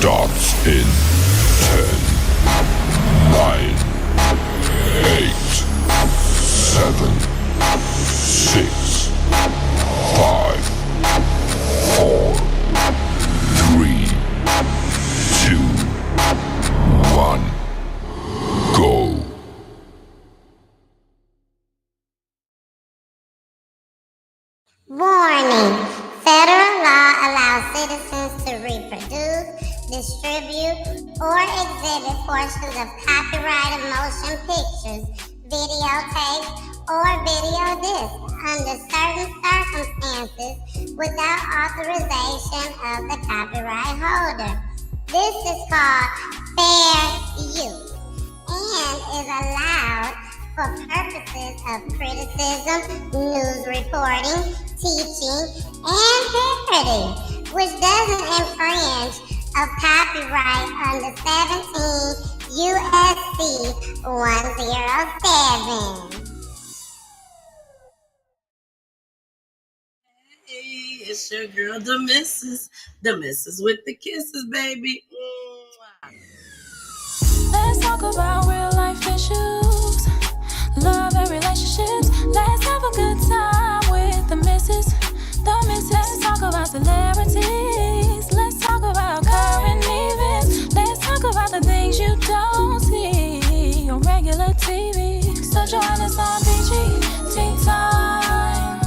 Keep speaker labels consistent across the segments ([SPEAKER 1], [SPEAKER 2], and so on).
[SPEAKER 1] starts in 10, 9, 8, 7, 6, 5, 4, 3, 2, 1, go.
[SPEAKER 2] Warning. Federal law allows citizens to reproduce, distribute, or exhibit portions of copyrighted motion pictures, videotapes, or video discs under certain circumstances without authorization of the copyright holder. This is called fair use and is allowed for purposes of criticism, news reporting, teaching, and parody, which doesn't infringe of copyright under 17 USC 107.
[SPEAKER 3] Hey, it's your girl, the missus. The missus with the kisses, baby.
[SPEAKER 4] Let's talk about real life issues, love and relationships. Let's have a good time with the missus. The missus. Let's talk about celebrities. Let's talk about current events. Let's talk about the things you don't see on regular TV. So join us on BG Time.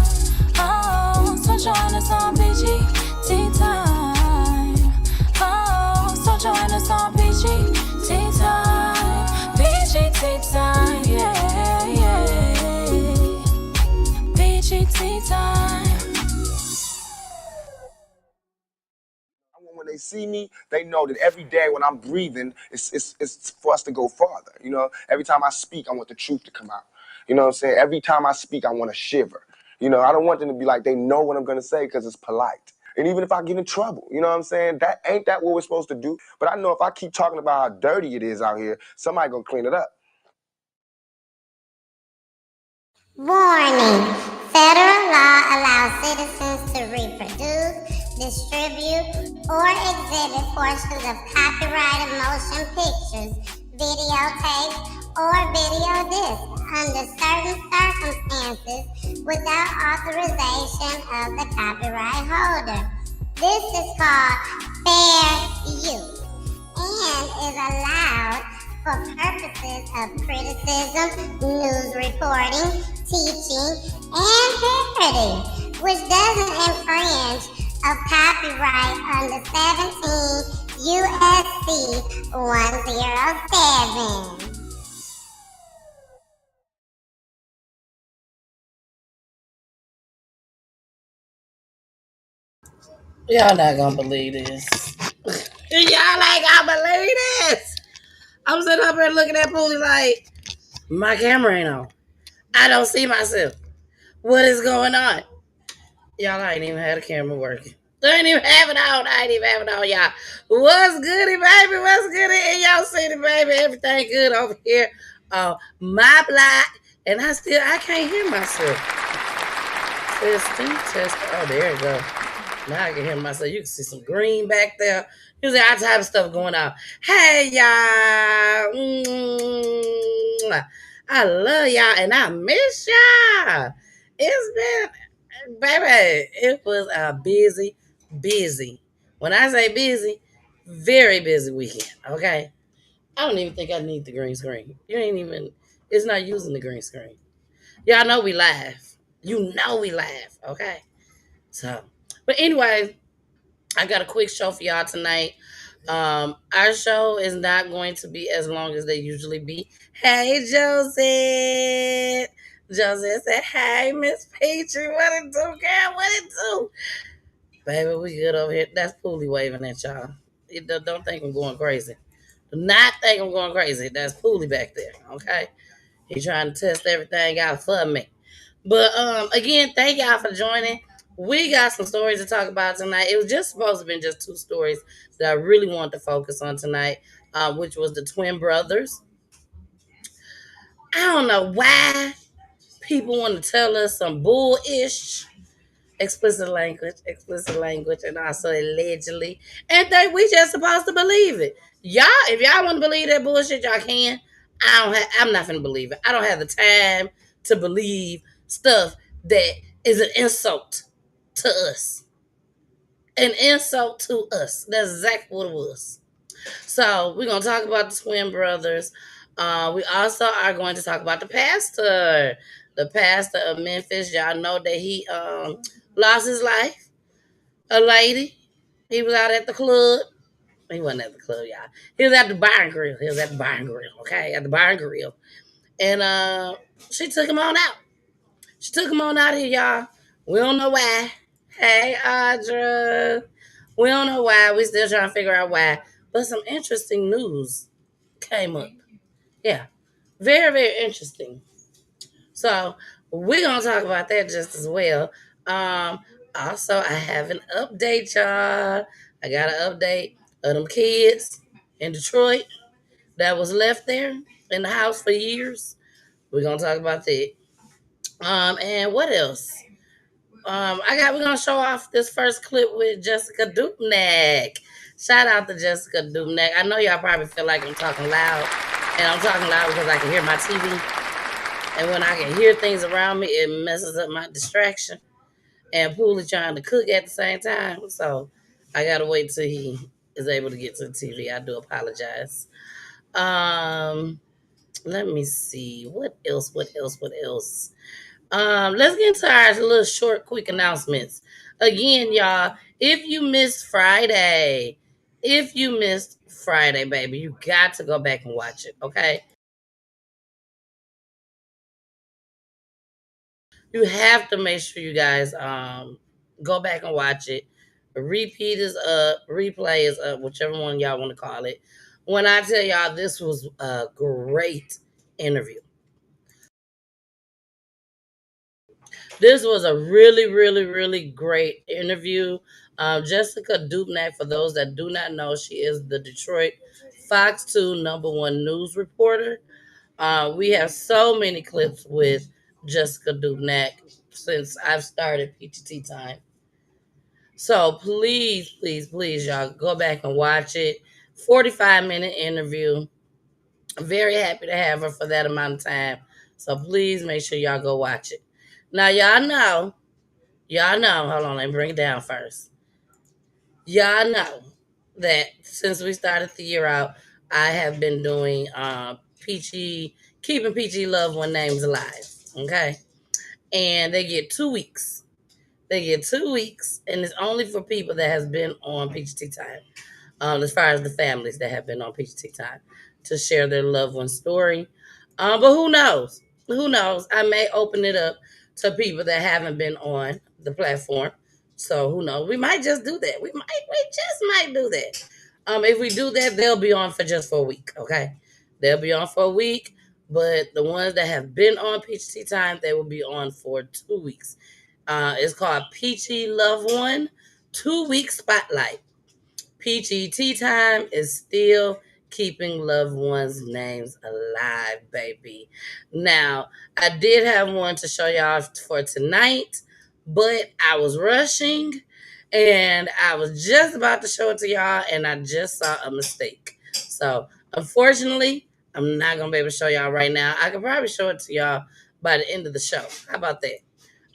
[SPEAKER 4] Oh, so join us on BG Time. Oh, so join us on BG time, BGT time, yeah, yeah. BGT time.
[SPEAKER 5] When they see me, they know that every day when I'm breathing, it's for us to go farther. You know, every time I speak, I want the truth to come out. You know what I'm saying? Every time I speak, I want to shiver. You know, I don't want them to be like, they know what I'm going to say because it's polite. And even if I get in trouble, you know what I'm saying? That ain't that what we're supposed to do? But I know if I keep talking about how dirty it is out here, somebody going to clean it up.
[SPEAKER 2] Warning. Federal law allows citizens to reproduce, distribute, or exhibit portions of copyrighted motion pictures, videotapes, or video discs under certain circumstances without authorization of the copyright holder. This is called fair use and is allowed for purposes of criticism, news reporting, teaching, and parody, which doesn't infringe of copyright under 17 USC 107.
[SPEAKER 3] Y'all not gonna believe this. Y'all ain't gonna believe this. I'm sitting up here looking at Poolie like, my camera ain't on. I don't see myself. What is going on? Y'all, I ain't even had a camera working. I ain't even have it on. I ain't even have it on, y'all. What's goody, baby? What's goody in y'all city, baby? Everything good over here. My block. And I can't hear myself. Test. Oh, there you go. Now I can hear myself. You can see some green back there. You see all type of stuff going on. Hey, y'all. I love y'all and I miss y'all. It's been, baby, it was a busy. When I say busy, very busy weekend, okay? I don't even think I need the green screen. It's not using the green screen. Y'all know we live. You know we live, okay? So, but anyway, I got a quick show for y'all tonight. Our show is not going to be as long as they usually be. Hey, Josie. Josie said, hey, Miss Peachy. What it do, girl? What it do? Baby, we good over here. That's Poolie waving at y'all. Don't think I'm going crazy. Do not think I'm going crazy. That's Poolie back there, okay? He trying to test everything out for me. But again, thank y'all for joining. We got some stories to talk about tonight. It was just supposed to be just two stories that I really wanted to focus on tonight, which was the twin brothers. I don't know why people want to tell us some bullish. explicit language, and also allegedly. And they we just supposed to believe it. Y'all, if y'all want to believe that bullshit, y'all can. I'm not gonna believe it. I don't have the time to believe stuff that is an insult to us. An insult to us. That's exactly what it was. So we're gonna talk about the twin brothers. We also are going to talk about the pastor of Memphis. Y'all know that he lost his life. A lady. He was out at the club. He wasn't at the club, y'all. He was at the bar and grill. He was at the bar and grill. Okay, at the bar and grill. And she took him on out. She took him on out here, y'all. We don't know why. Hey, Audra. We don't know why. We still trying to figure out why. But some interesting news came up. Yeah. Very, very interesting. So we're gonna talk about that just as well. Um, Also I have an update, y'all. I got an update of them kids in Detroit that was left there in the house for years. We're gonna talk about that. And what else? We're gonna show off this first clip with Jessica Dupnack. Shout out to Jessica Dupnack. I know y'all probably feel like I'm talking loud, and I'm talking loud because I can hear my TV. And when I can hear things around me, it messes up my distraction. And Pooley trying to cook at the same time. So I gotta wait till he is able to get to the TV. I do apologize. Um, Let me see. What else? What else? What else? Let's get into our little short, quick announcements. Again, y'all, if you missed Friday, baby, you got to go back and watch it, okay? You have to make sure you guys go back and watch it. Repeat is up, replay is up, whichever one y'all want to call it. When I tell y'all this was a great interview. This was a really, really, really great interview. Jessica Dupnack, for those that do not know, she is the Detroit Fox 2 #1 news reporter. We have so many clips with Jessica Dupnack since I've started PTT time. So please, please, please, y'all go back and watch it. 45-minute interview. Very happy to have her for that amount of time. So please make sure y'all go watch it. Now y'all know, hold on, let me bring it down first. Y'all know that since we started the year out, I have been doing PG, keeping PG loved one names alive. Okay. And they get 2 weeks. They get 2 weeks, and it's only for people that has been on PGT time. As far as the families that have been on PGT time to share their loved one story. But who knows? Who knows? I may open it up to people that haven't been on the platform. So who knows? We might just do that. We just might do that. If we do that, they'll be on for just for a week. Okay, they'll be on for a week. But the ones that have been on PGT time, they will be on for 2 weeks. It's called Peachy Love One 2 week Spotlight. Peachy Tea Time is still keeping loved ones' names alive, baby. Now, I did have one to show y'all for tonight, but I was rushing and I was just about to show it to y'all and I just saw a mistake. So, unfortunately, I'm not going to be able to show y'all right now. I could probably show it to y'all by the end of the show. How about that?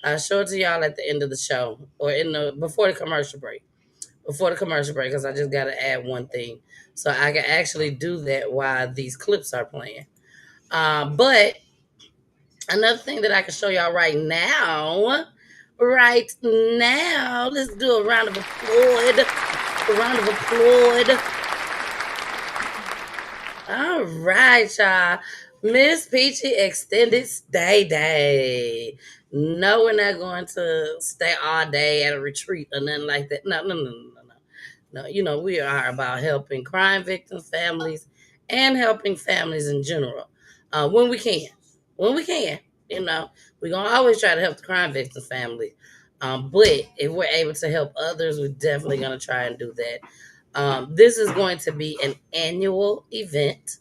[SPEAKER 3] I'll show it to y'all at the end of the show or before the commercial break. Before the commercial break, because I just got to add one thing. So I can actually do that while these clips are playing. But another thing that I can show y'all right now, let's do a round of applause. A round of applause. All right, y'all. Miss Peachy extended stay day. No, we're not going to stay all day at a retreat or nothing like that. No. No, we are about helping crime victims, families, and helping families in general. When we can. When we can. We're going to always try to help the crime victim family. But if we're able to help others, we're definitely going to try and do that. This is going to be an annual event.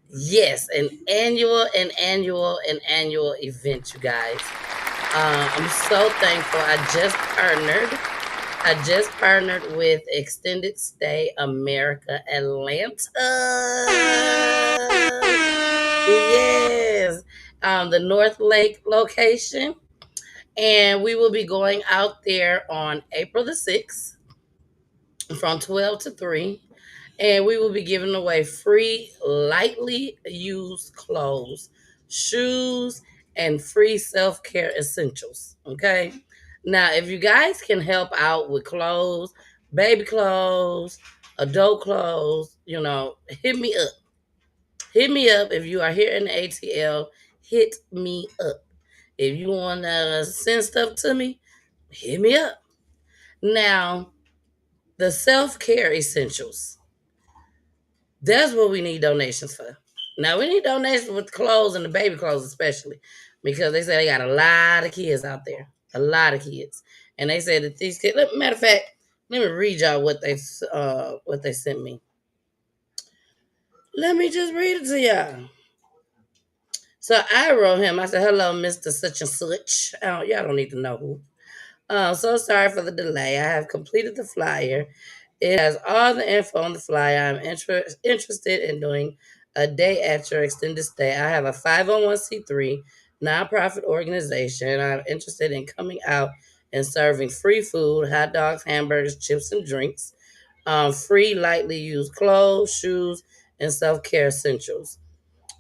[SPEAKER 3] Yes, an annual event, you guys. I'm so thankful. I just partnered with Extended Stay America Atlanta. Yes, the North Lake location, and we will be going out there on April the 6th from 12 to 3, and we will be giving away free lightly used clothes, shoes, and free self-care essentials. Okay, now if you guys can help out with clothes, baby clothes, adult clothes, hit me up. Hit me up if you are here in the ATL. Hit me up. If you want to send stuff to me, hit me up. Now, the self care essentials. That's what we need donations for. Now, we need donations with the clothes and the baby clothes, especially because they say they got a lot of kids out there. A lot of kids. And they said that these kids, matter of fact, let me read y'all what they sent me. Let me just read it to y'all. So I wrote him. I said, "Hello, Mr. Such and Such." Oh, y'all don't need to know who. So sorry for the delay. I have completed the flyer. It has all the info on the flyer. I'm interested in doing a day at your extended stay. I have a 501c3 nonprofit organization. I'm interested in coming out and serving free food, hot dogs, hamburgers, chips, and drinks, free lightly used clothes, shoes, and self care essentials.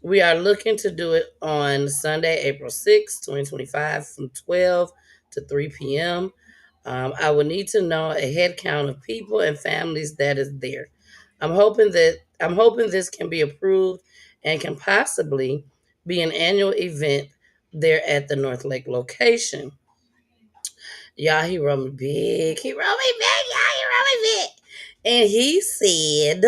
[SPEAKER 3] We are looking to do it on Sunday, April 6th, 2025, from 12 to 3 p.m. I will need to know a head count of people and families that is there. I'm hoping this can be approved and can possibly be an annual event there at the North Lake location. Y'all, he wrote me big. He wrote me big. Y'all, he wrote me big. And he said,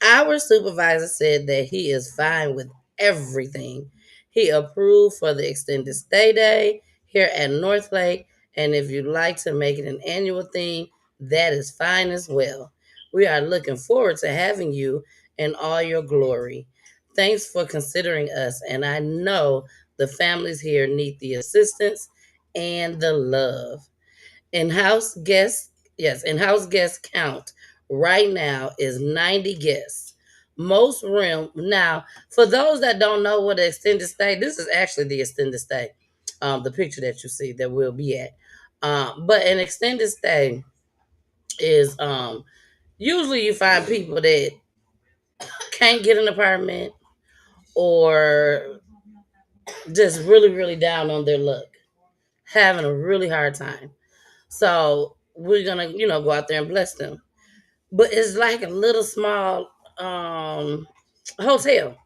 [SPEAKER 3] our supervisor said that he is fine with everything. He approved for the extended stay day here at North Lake, and if you'd like to make it an annual thing, that is fine as well. We are looking forward to having you in all your glory. Thanks for considering us, and I know the families here need the assistance and the love. In-house guests, yes, in-house guest count right now is 90 guests. Most room now, for those that don't know what an extended stay, this is actually the extended stay. The picture that you see that we'll be at. But an extended stay is usually you find people that can't get an apartment or just really, really down on their luck, having a really hard time. So we're gonna, go out there and bless them. But it's like a little small hotel.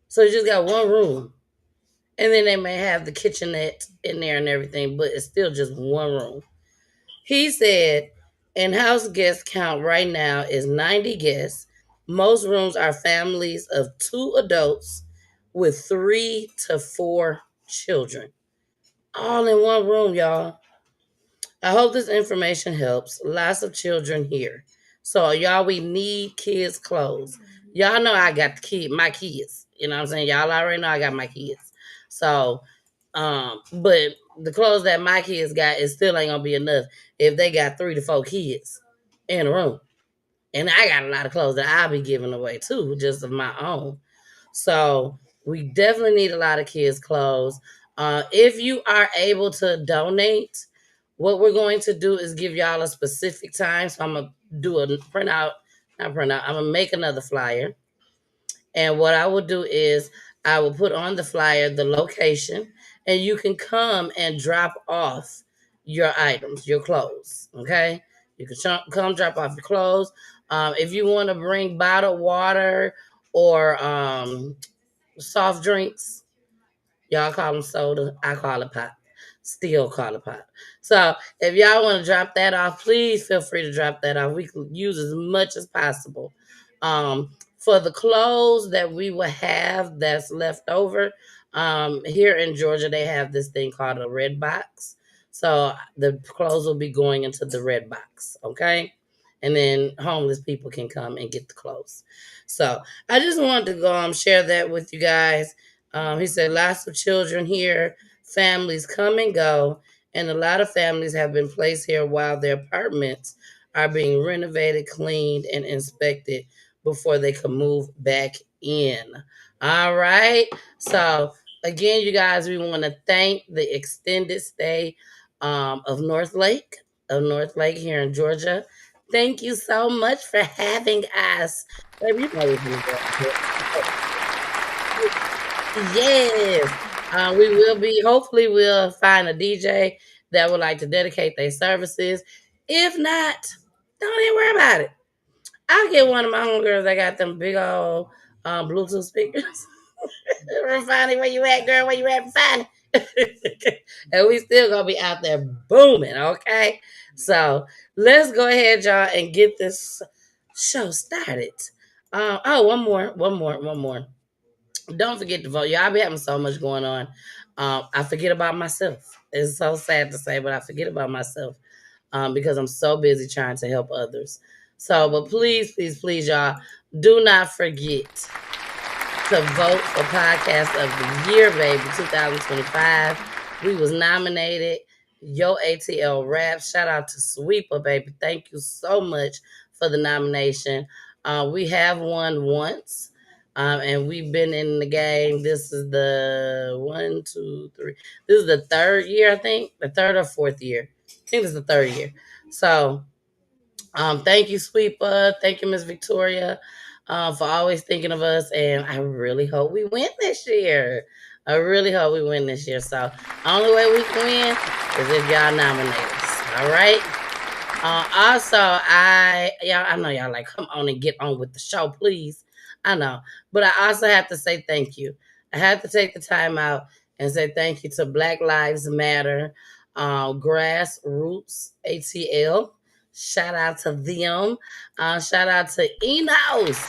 [SPEAKER 3] So you just got one room. And then they may have the kitchenette in there and everything, but it's still just one room. He said in-house guest count right now is 90 guests. Most rooms are families of 2 adults with 3 to 4 children. All in one room, y'all. I hope this information helps. Lots of children here. So y'all, we need kids' clothes. Y'all know I got my kids. You know what I'm saying? Y'all already know I got my kids. So, but the clothes that my kids got is still ain't gonna be enough if they got 3 to 4 kids in a room. And I got a lot of clothes that I'll be giving away too, just of my own. So we definitely need a lot of kids' clothes. If you are able to donate, what we're going to do is give y'all a specific time. So I'm gonna do a printout, not printout. I'm gonna make another flyer, and what I will do is I will put on the flyer the location, and you can come and drop off your items, your clothes. Okay, you can come drop off your clothes. If you want to bring bottled water or soft drinks, y'all call them soda. I call it pop. Still call it pop. So if y'all want to drop that off, please feel free to drop that off. We can use as much as possible. For the clothes that we will have that's left over, here in Georgia, they have this thing called a red box. So the clothes will be going into the red box. Okay. And then homeless people can come and get the clothes. So I just wanted to go share that with you guys. He said lots of children here, Families come and go, and a lot of families have been placed here while their apartments are being renovated, cleaned, and inspected before they can move back in. All right. So, again, you guys, we want to thank the extended stay of North Lake here in Georgia. Thank you so much for having us. Baby, you know we're gonna go. Yes. We will be, hopefully, we'll find a DJ that would like to dedicate their services. If not, don't even worry about it. I'll get one of my homegirls that got them big old Bluetooth speakers. Refining, where you at, girl? Where you at, Refining? And we still gonna be out there booming, okay? So let's go ahead, y'all, and get this show started. One more. Don't forget to vote. Y'all be having so much going on. I forget about myself. It's so sad to say, but I forget about myself because I'm so busy trying to help others. So, but please, please, please, y'all, do not forget to vote for Podcast of the Year, baby, 2025. We was nominated. Yo ATL Rap. Shout out to Sweeper, baby. Thank you so much for the nomination. We have won once. And we've been in the game. This is the 1, 2, 3. This is the third year, I think. The third or fourth year. I think this is the third year. So thank you, Sweeper. Thank you, Miss Victoria, for always thinking of us. And I really hope we win this year. I really hope we win this year. So only way we can win is if y'all nominate us. All right. Also, I know y'all like, come on and get on with the show, please. I know, but I also have to say thank you. I have to take the time out and say thank you to Black Lives Matter, Grassroots ATL. Shout out to them. Shout out to Enos.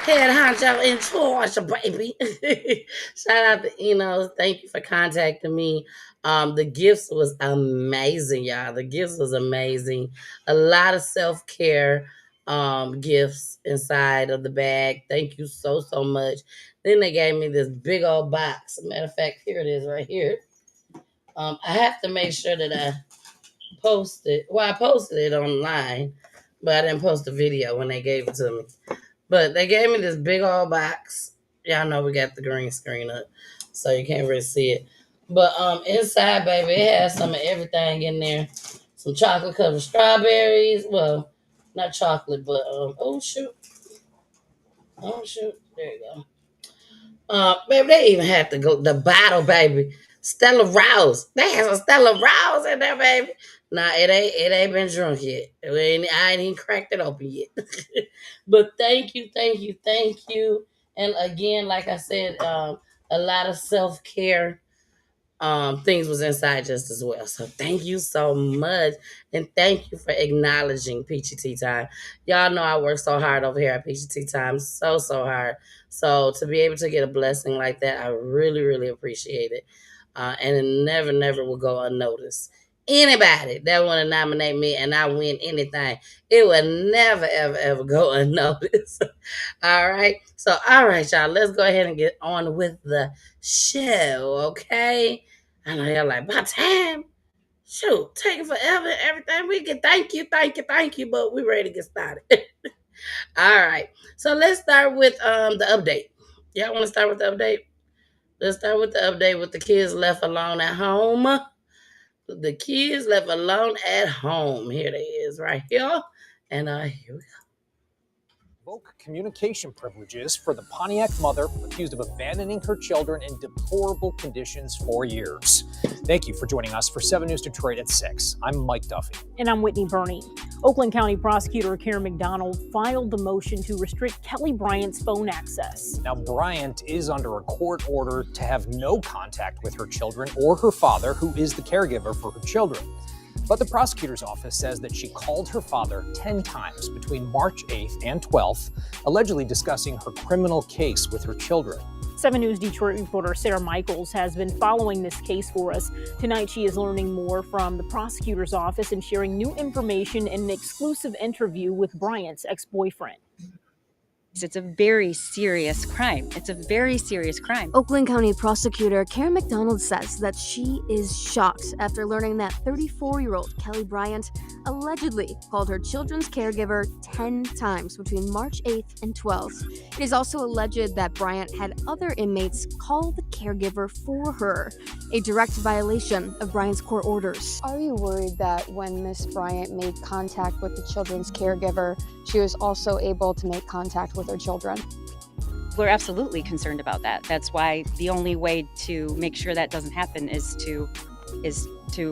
[SPEAKER 3] Head honcho in charge, baby. Shout out to Enos. Thank you for contacting me. The gifts was amazing, y'all. The gifts was amazing. A lot of self-care gifts inside of the bag. Thank you so much. Then they gave me this big old box. Matter of fact, here it is right here. I have to make sure that I post it. Well, I posted it online, but I didn't post the video when they gave it to me. But they gave me this big old box. Y'all know we got the green screen up, so you can't really see it. But inside, baby, it has some of everything in there. Some chocolate covered strawberries. Well, not chocolate, but oh shoot. There you go. Baby, they even had to go the bottle, baby. Stella Rouse. They had some Stella Rouse in there, baby. Nah, it ain't been drunk yet. I ain't even cracked it open yet. But thank you. And again, like I said, a lot of self-care things was inside just as well. So thank you so much. And thank you for acknowledging Peachy Tea Time. Y'all know I work so hard over here at Peachy Tea Time. So hard. So to be able to get a blessing like that, I really appreciate it. And it never will go unnoticed. Anybody that want to nominate me and I win anything, it will never ever go unnoticed. All right. So, all right, y'all. Let's go ahead and get on with the show, okay? I know y'all like, by time, shoot, taking forever, everything. We can thank you, but we ready to get started. All right. So let's start with the update. Y'all want to start with the update? Let's start with the update with the kids left alone at home. The kids left alone at home. Here they is, right here. And here we go.
[SPEAKER 6] Revoke communication privileges for the Pontiac mother accused of abandoning her children in deplorable conditions for years. Thank you for joining us for 7 News Detroit at 6. I'm Mike Duffy.
[SPEAKER 7] And I'm Whitney Burney. Oakland County Prosecutor Karen McDonald filed the motion to restrict Kelly Bryant's phone access.
[SPEAKER 6] Now, Bryant is under a court order to have no contact with her children or her father, who is the caregiver for her children. But the prosecutor's office says that she called her father 10 times between March 8th and 12th, allegedly discussing her criminal case with her children.
[SPEAKER 7] 7 News Detroit reporter Sarah Michaels has been following this case for us. Tonight, she is learning more from the prosecutor's office and sharing new information in an exclusive interview with Bryant's ex-boyfriend.
[SPEAKER 8] It's a very serious crime. It's a very serious crime.
[SPEAKER 9] Oakland County Prosecutor Karen McDonald says that she is shocked after learning that 34-year-old Kelly Bryant allegedly called her children's caregiver 10 times between March 8th and 12th. It is also alleged that Bryant had other inmates call the caregiver for her, a direct violation of Bryant's court orders.
[SPEAKER 10] Are you worried that when Miss Bryant made contact with the children's caregiver, she was also able to make contact with her children?
[SPEAKER 8] We're absolutely concerned about that. That's why the only way to make sure that doesn't happen is to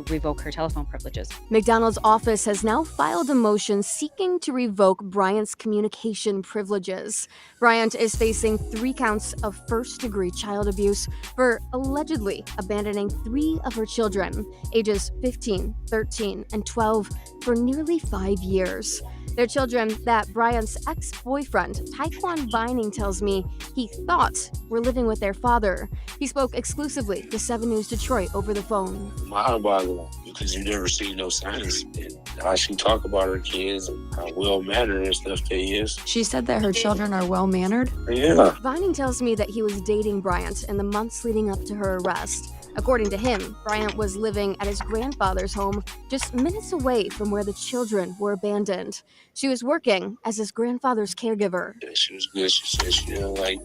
[SPEAKER 8] revoke her telephone privileges.
[SPEAKER 9] McDonald's office has now filed a motion seeking to revoke Bryant's communication privileges. Bryant is facing 3 counts of first-degree child abuse for allegedly abandoning 3 of her children, ages 15, 13, and 12, for nearly 5 years. Their children that Bryant's ex-boyfriend, Taekwon Vining, tells me he thought were living with their father. He spoke exclusively to 7 News Detroit over the phone.
[SPEAKER 11] Mind-boggling, because you never see no signs and how she talk about her kids and how well-mannered and stuff they is.
[SPEAKER 10] She said that her children are well-mannered?
[SPEAKER 11] Yeah.
[SPEAKER 9] Vining tells me that he was dating Bryant in the months leading up to her arrest. According to him, Bryant was living at his grandfather's home just minutes away from where the children were abandoned. She was working as his grandfather's caregiver.
[SPEAKER 11] Yeah, she was good. She said she didn't like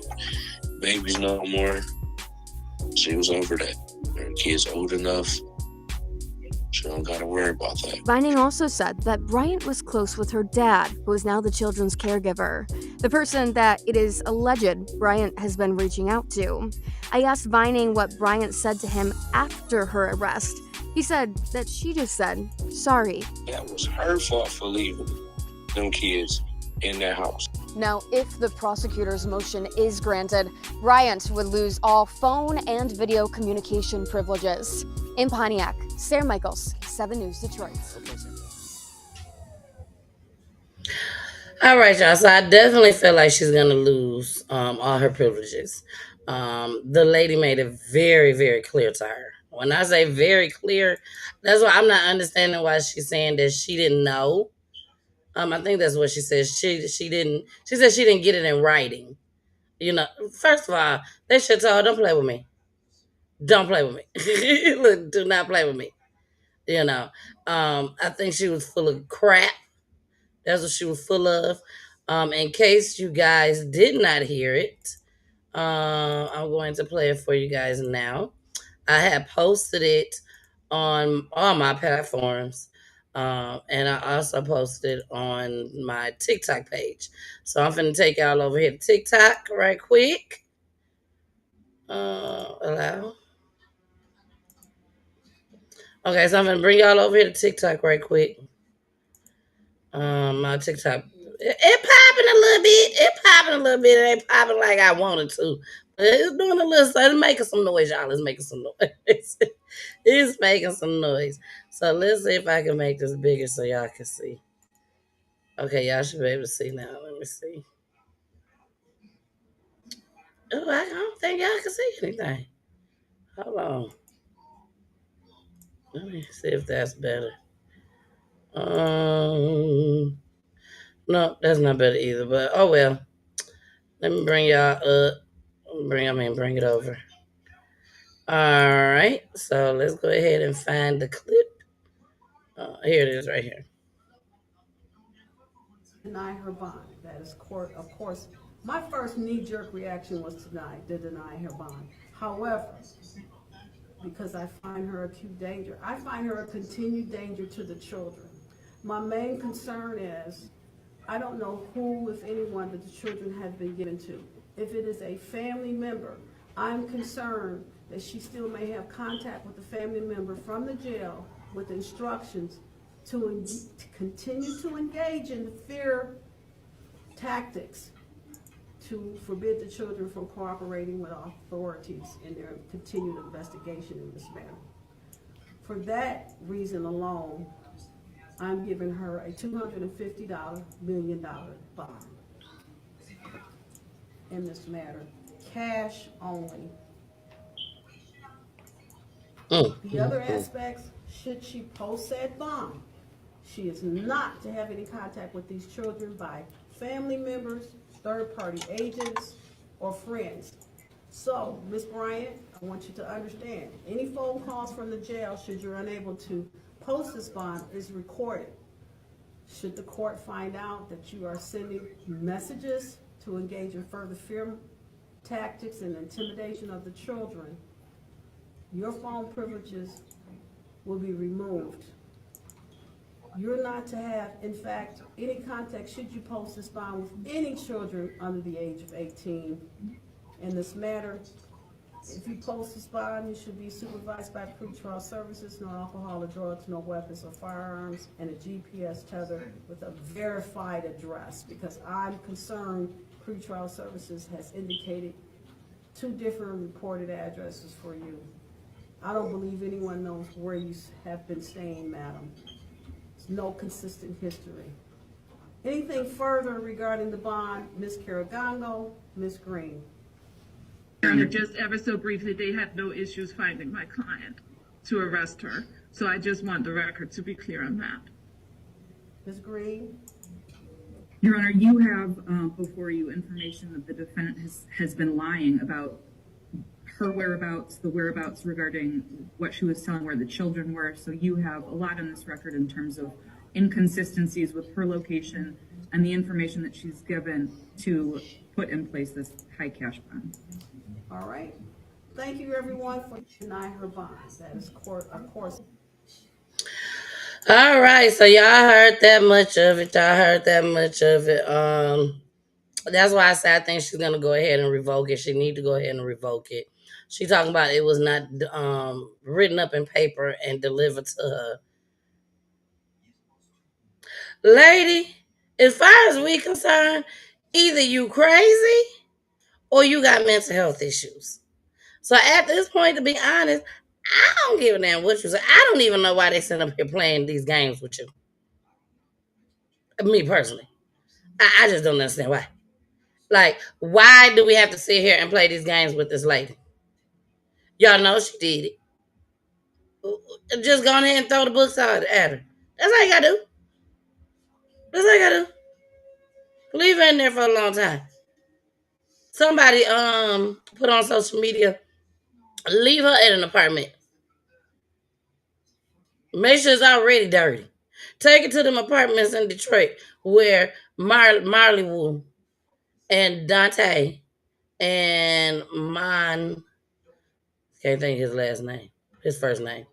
[SPEAKER 11] babies no more. She was over that. Her kids old enough. She don't gotta worry about that.
[SPEAKER 9] Vining also said that Bryant was close with her dad, who is now the children's caregiver, the person that it is alleged Bryant has been reaching out to. I asked Vining what Bryant said to him after her arrest. He said that she just said, sorry.
[SPEAKER 11] That was her fault for leaving them kids in that house.
[SPEAKER 10] Now, if the prosecutor's motion is granted, Bryant would lose all phone and video communication privileges. In Pontiac, Sarah Michaels, 7 News Detroit.
[SPEAKER 3] All right, y'all. So I definitely feel like she's gonna lose all her privileges. The lady made it very, very clear to her. When I say very clear, that's why I'm not understanding why she's saying that she didn't know. I think that's what she says. She didn't. She said she didn't get it in writing. You know, first of all, they should tell her, don't play with me. Don't play with me. Look, do not play with me. You know, I think she was full of crap. That's what she was full of. In case you guys did not hear it, I'm going to play it for you guys now. I had posted it on all my platforms. And I also posted it on my TikTok page. So I'm finna take y'all over here to TikTok right quick. Allow. Okay, so I'm gonna bring y'all over here to TikTok right quick. My TikTok, it popping a little bit. It popping a little bit. It ain't popping like I wanted to. But it's doing a little. So it's making some noise, y'all. It's making some noise. It's making some noise. So let's see if I can make this bigger so y'all can see. Okay, y'all should be able to see now. Let me see. Oh, I don't think y'all can see anything. Hold on. Let me see if that's better. No, that's not better either. But oh well. Let me bring y'all up. Bring it over. All right. So let's go ahead and find the clip. Here it is, right here.
[SPEAKER 12] Deny her bond. That is court, of course. My first knee-jerk reaction was to deny her bond. However, because I find her acute danger, I find her a continued danger to the children. My main concern is, I don't know who, if anyone, that the children have been given to. If it is a family member, I'm concerned that she still may have contact with the family member from the jail with instructions to continue to engage in the fear tactics to forbid the children from cooperating with authorities in their continued investigation in this matter. For that reason alone, I'm giving her a $250 million bond in this matter, cash only. The other aspects, should she post said bond, she is not to have any contact with these children by family members third-party agents, or friends. So, Ms. Bryant, I want you to understand, any phone calls from the jail, should you're unable to post this bond, is recorded. Should the court find out that you are sending messages to engage in further fear tactics and intimidation of the children, your phone privileges will be removed. You're not to have, in fact, any contact should you post this bond with any children under the age of 18. In this matter, if you post this bond, you should be supervised by pretrial services, no alcohol or drugs, no weapons or firearms, and a GPS tether with a verified address, because I'm concerned pretrial services has indicated 2 different reported addresses for you. I don't believe anyone knows where you have been staying, madam. There's no consistent history. Anything further regarding the bond, Ms. Caragongo, Ms. Green?
[SPEAKER 13] Just ever so briefly, they had no issues finding my client to arrest her. So I just want the record to be clear on that.
[SPEAKER 12] Ms. Green?
[SPEAKER 14] Your Honor, you have before you information that the defendant has been lying about her whereabouts, the whereabouts regarding what she was telling where the children were. So you have a lot on this record in terms of inconsistencies with her location and the information that she's given to put in place this high cash bond.
[SPEAKER 12] All right. Thank you, everyone, for denying her bond. That is of course.
[SPEAKER 3] All right, so y'all heard that much of it. That's why I said I think she's gonna go ahead and revoke it. She need to go ahead and revoke it. She talking about it was not written up in paper and delivered to her. Lady, as far as we concerned, either you crazy or you got mental health issues. So at this point, to be honest, I don't give a damn what you say. I don't even know why they sit up here playing these games with you. Me personally. I just don't understand why. Like, why do we have to sit here and play these games with this lady? Y'all know she did it. Just go ahead and throw the books out at her. That's all you gotta do. Leave her in there for a long time. Somebody put on social media, leave her at an apartment. Make sure it's already dirty. Take it to them apartments in Detroit where Marley Wu and Dante and can't think his last name, his first name.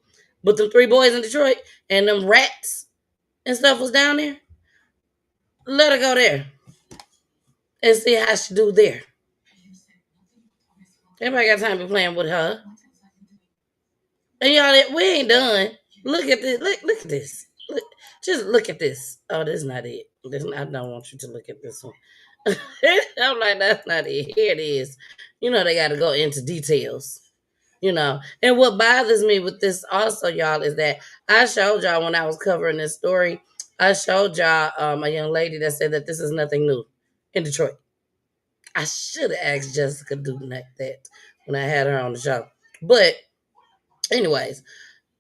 [SPEAKER 3] But the 3 boys in Detroit and them rats and stuff was down there. Let her go there and see how she do there. Everybody got time to be playing with her. And y'all, we ain't done. Look at this. Look at this. Just look at this. Oh, this is not it. I don't want you to look at this one. I'm like, that's not it. Here it is. You know, they got to go into details. You know, and what bothers me with this also, y'all, is that I showed y'all when I was covering this story, I showed y'all a young lady that said that this is nothing new in Detroit. I should have asked Jessica do that when I had her on the show. But anyways,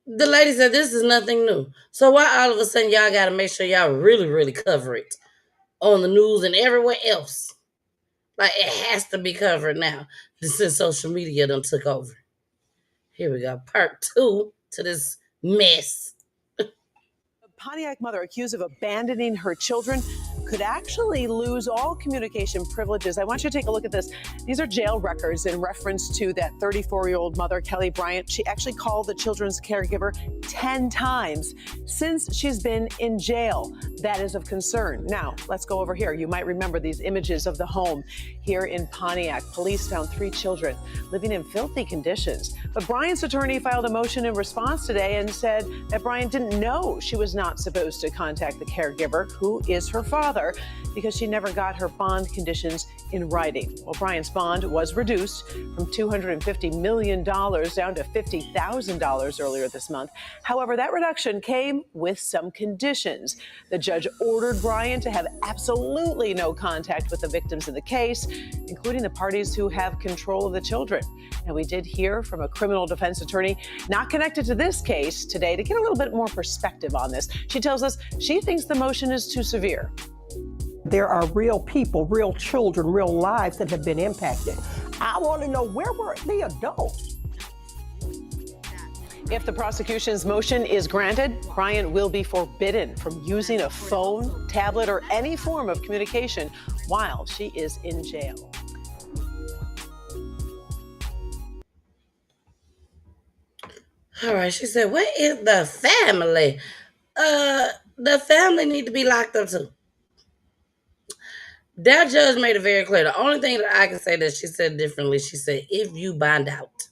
[SPEAKER 3] the lady said this is nothing new. So why all of a sudden y'all got to make sure y'all really, really cover it on the news and everywhere else? Like, it has to be covered now since social media done took over. Here we go. Part 2 to this mess.
[SPEAKER 15] A Pontiac mother accused of abandoning her children could actually lose all communication privileges. I want you to take a look at this. These are jail records in reference to that 34-year-old mother, Kelly Bryant. She actually called the children's caregiver 10 times since she's been in jail. That is of concern. Now, let's go over here. You might remember these images of the home here in Pontiac. Police found 3 children living in filthy conditions. But Bryant's attorney filed a motion in response today and said that Bryant didn't know she was not supposed to contact the caregiver, who is her father, because she never got her bond conditions in writing. Well, Bryant's bond was reduced from $250 million down to $50,000 earlier this month. However, that reduction came with some conditions. The judge ordered Bryant to have absolutely no contact with the victims in the case, including the parties who have control of the children. And we did hear from a criminal defense attorney not connected to this case today to get a little bit more perspective on this. She tells us she thinks the motion is too severe.
[SPEAKER 16] There are real people, real children, real lives that have been impacted. I want to know, where were the adults?
[SPEAKER 15] If the prosecution's motion is granted, Bryant will be forbidden from using a phone, tablet, or any form of communication while she is in jail.
[SPEAKER 3] All right, she said, "Where is the family? The family need to be locked up too." That judge made it very clear. The only thing that I can say that she said differently, she said, "If you bind out."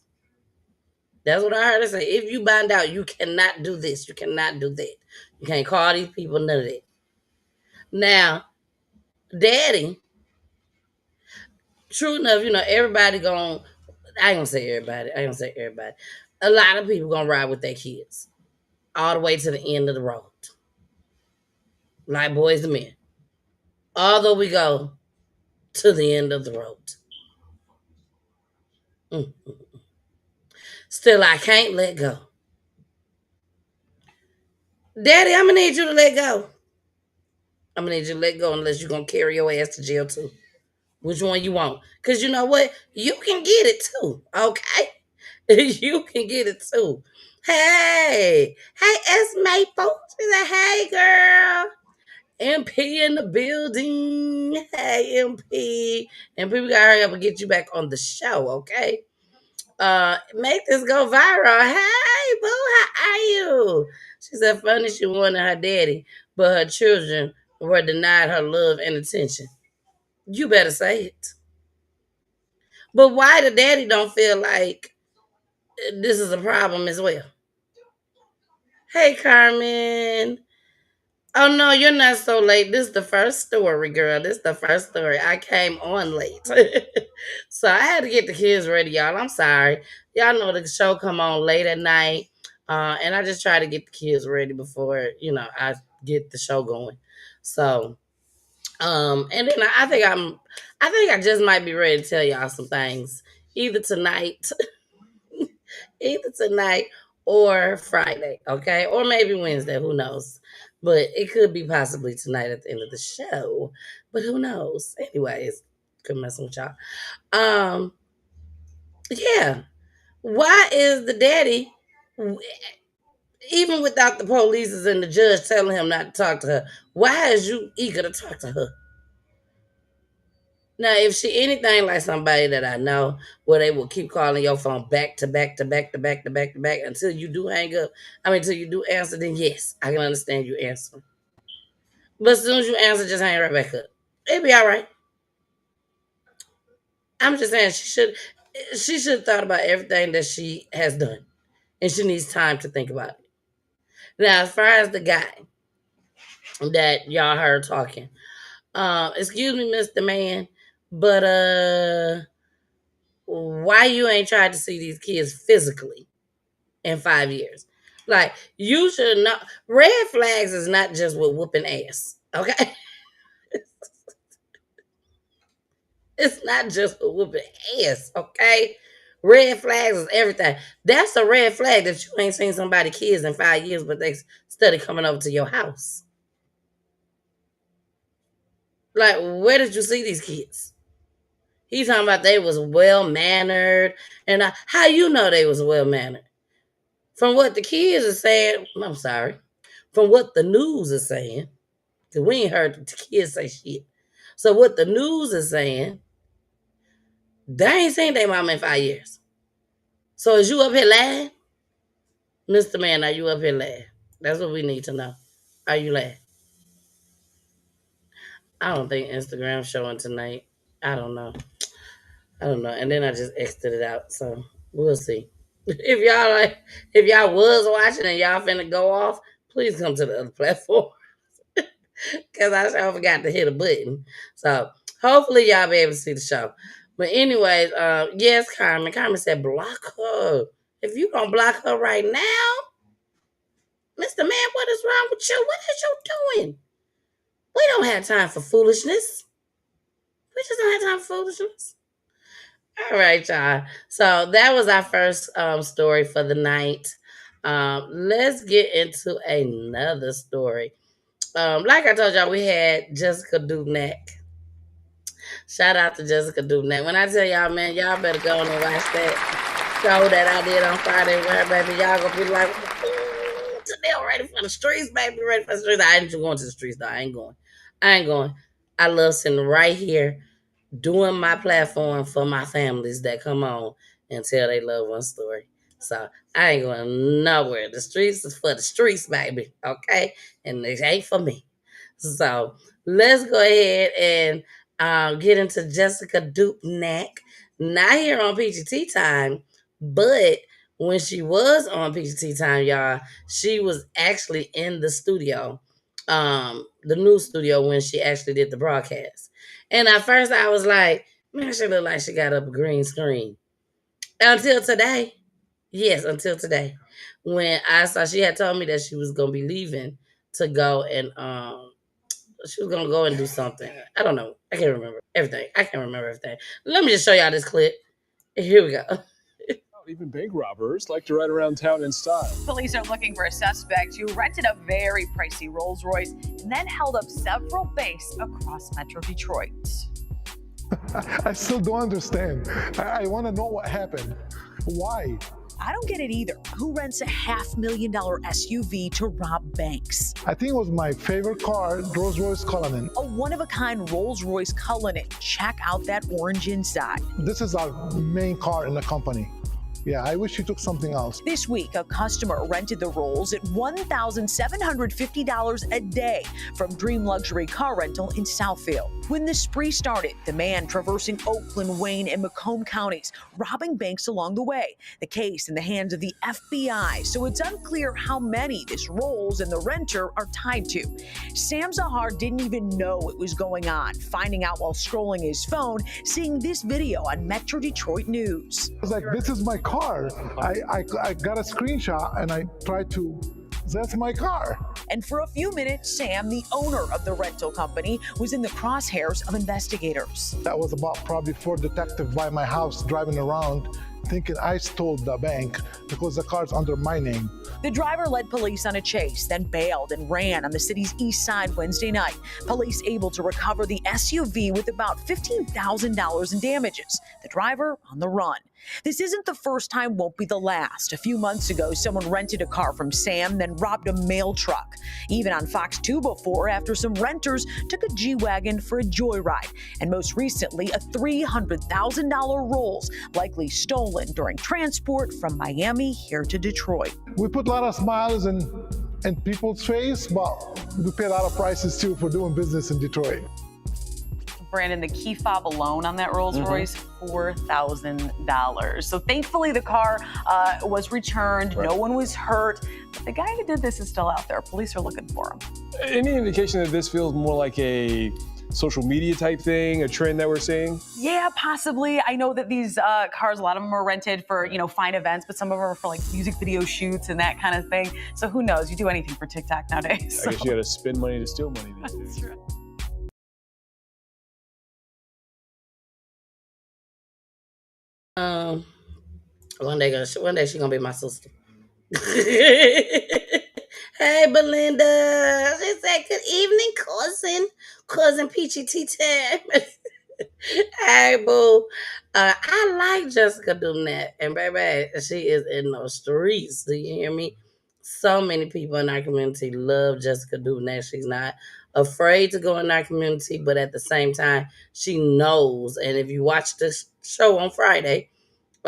[SPEAKER 3] That's what I heard her say. If you bind out, you cannot do this. You cannot do that. You can't call these people none of that. Now, daddy, true enough, everybody going, I ain't gonna say everybody. I ain't gonna say everybody. A lot of people gonna ride with their kids all the way to the end of the road. Like boys and men. Although we go to the end of the road. Mm. Still, I can't let go. Daddy, I'm gonna need you to let go. I'm gonna need you to let go unless you're gonna carry your ass to jail too. Which one you want? Because you know what? You can get it too. Okay? You can get it too. Hey, S Maple. She said, "Hey, girl. MP in the building. Hey, MP. MP, we gotta hurry up and get you back on the show, okay? Make this go viral. Hey, boo, how are you?" She said, "Funny, she wanted her daddy, but her children were denied her love and attention." You better say it. But why the daddy don't feel like this is a problem as well? Hey, Carmen. Oh, no, you're not so late. This is the first story, girl. This is the first story. I came on late. So I had to get the kids ready, y'all. I'm sorry. Y'all know the show come on late at night. And I just try to get the kids ready before, I get the show going. So, and then I think I just might be ready to tell y'all some things. Either tonight or Friday, okay? Or maybe Wednesday, who knows? But it could be possibly tonight at the end of the show. But who knows? Anyways, could mess with y'all. Yeah. Why is the daddy, even without the police and the judge telling him not to talk to her, why is you eager to talk to her? Now, if she anything like somebody that I know, where they will keep calling your phone back to back to back to back to back to back until you do hang up, until you do answer, then yes, I can understand you answering. But as soon as you answer, just hang right back up. It'll be all right. I'm just saying she should have thought about everything that she has done, and she needs time to think about it. Now, as far as the guy that y'all heard talking, excuse me, Mr. Man, but why you ain't tried to see these kids physically in 5 years? Like, you should know. Red flags is not just with whooping ass, okay? It's not just with whooping ass, okay? Red flags is everything. That's a red flag that you ain't seen somebody kids in 5 years, but they study coming over to your house. Like, where did you see these kids? He's talking about they was well mannered, and how you know they was well mannered? From what the kids are saying, I'm sorry. From what the news is saying, because we ain't heard the kids say shit. So what the news is saying, they ain't seen their mama in 5 years. So is you up here lying? Mr. Man, are you up here lying? That's what we need to know. Are you lying? I don't think Instagram's showing tonight. I don't know. And then I just exited it out. So we'll see. If y'all was watching and y'all finna go off, please come to the other platform. Cause I sure forgot to hit a button. So hopefully y'all be able to see the show. But anyways, yes, Carmen. Carmen said block her. If you gonna block her right now, Mr. Man, what is wrong with you? What is you doing? We don't have time for foolishness. We just don't have time for foolishness. All right, y'all. So that was our first story for the night. Let's get into another story. Like I told y'all, we had Jessica Dubnak. Shout out to Jessica Dubnak. When I tell y'all, man, y'all better go on and watch that show that I did on Friday with her, baby. Y'all gonna be like, today I'm ready for the streets, baby. Ready for the streets. I ain't going to the streets, though. I ain't going. I ain't going. I love sitting right here doing my platform for my families that come on and tell their loved one story. So I ain't going nowhere. The streets is for the streets, baby. Okay? And it ain't for me. So let's go ahead and get into Jessica Dupnack. Not here on PGT Time, but when she was on PGT Time, y'all, she was actually in the studio, the new studio when she actually did the broadcast. And at first I was like, man, she look like she got up a green screen. Until today. Yes, until today. When I saw she had told me that she was gonna be leaving to go and she was gonna go and do something. I don't know. I can't remember everything. I can't remember everything. Let me just show y'all this clip. Here we go.
[SPEAKER 17] Even bank robbers like to ride around town in style.
[SPEAKER 18] Police are looking for a suspect who rented a very pricey Rolls Royce and then held up several banks across Metro Detroit.
[SPEAKER 19] I still don't understand. I want to know what happened. Why?
[SPEAKER 18] I don't get it either. Who rents a $500,000 SUV to rob banks?
[SPEAKER 19] I think it was my favorite car, Rolls-Royce Cullinan.
[SPEAKER 18] A one-of-a-kind Rolls-Royce Cullinan. Check out that orange inside.
[SPEAKER 19] This is our main car in the company. Yeah, I wish you took something else.
[SPEAKER 18] This week, a customer rented the Rolls at $1,750 a day from Dream Luxury Car Rental in Southfield. When the spree started, the man traversing Oakland, Wayne, and Macomb counties, robbing banks along the way. The case in the hands of the FBI, so it's unclear how many this Rolls and the renter are tied to. Sam Zahar didn't even know it was going on, finding out while scrolling his phone, seeing this video on Metro Detroit News.
[SPEAKER 19] I was like, this is my car. I got a screenshot and I tried to, that's my car.
[SPEAKER 18] And for a few minutes, Sam, the owner of the rental company, was in the crosshairs of investigators.
[SPEAKER 19] That was about probably 4 detectives by my house driving around thinking I stole the bank because the car's under my name.
[SPEAKER 18] The driver led police on a chase, then bailed and ran on the city's east side Wednesday night. Police able to recover the SUV with about $15,000 in damages. The driver on the run. This isn't the first time, won't be the last. A few months ago, someone rented a car from Sam, then robbed a mail truck. Even on Fox 2 before, after some renters took a G-Wagon for a joyride. And most recently, a $300,000 Rolls, likely stolen during transport from Miami here to Detroit.
[SPEAKER 19] We put a lot of smiles in people's face, but we pay a lot of prices too for doing business in Detroit.
[SPEAKER 18] Brandon, the key fob alone on that Rolls Royce, $4,000. So thankfully the car was returned. Right. No one was hurt. But the guy who did this is still out there. Police are looking for him.
[SPEAKER 17] Any indication that this feels more like a social media type thing, a trend that we're seeing?
[SPEAKER 18] Yeah, possibly. I know that these cars, a lot of them are rented for, fine events, but some of them are for like music video shoots and that kind of thing. So who knows? You do anything for TikTok nowadays.
[SPEAKER 17] I guess you got to spend money to steal money these days.
[SPEAKER 18] That's right.
[SPEAKER 3] One day she's gonna be my sister. Hey, Belinda. She said, good evening, cousin Peachy Tea Time. Hey, boo. I like Jessica Dubnak, and baby, she is in those streets. Do you hear me? So many people in our community love Jessica Dubnak. She's not afraid to go in our community, but at the same time, she knows. And if you watch this show on Friday,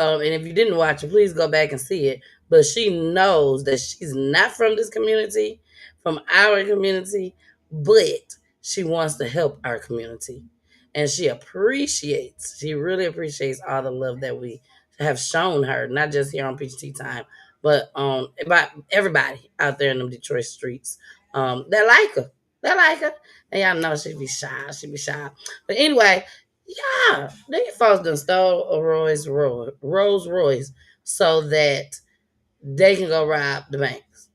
[SPEAKER 3] and if you didn't watch it, please go back and see it. But she knows that she's not from this community, from our community, but she wants to help our community. And she really appreciates all the love that we have shown her, not just here on PGT Time, but about everybody out there in them Detroit streets that like her. They like her. And y'all know she be shy. But anyway, yeah, these folks done stole a Rolls Royce so that they can go rob the banks.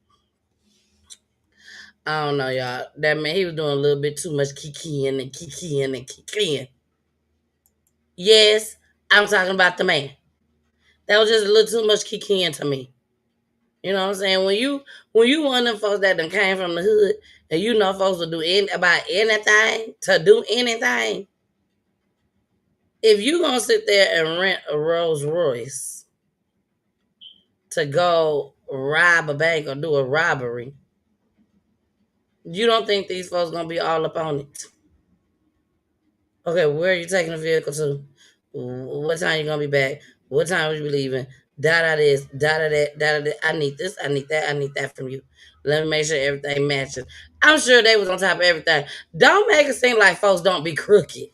[SPEAKER 3] I don't know, y'all. That man, he was doing a little bit too much kikiing. Yes, I'm talking about the man. That was just a little too much kikiing to me. You know what I'm saying? When you one of them folks that done came from the hood and you know folks will do about anything to do anything, if you gonna sit there and rent a Rolls Royce to go rob a bank or do a robbery, you don't think these folks gonna be all up on it? Okay, where are you taking the vehicle to? What time you gonna be back? What time will you be leaving? Da da this, da da that, da da that. I need this, I need that, I need that from you. Let me make sure everything matches. I'm sure they was on top of everything. Don't make it seem like folks don't be crooked.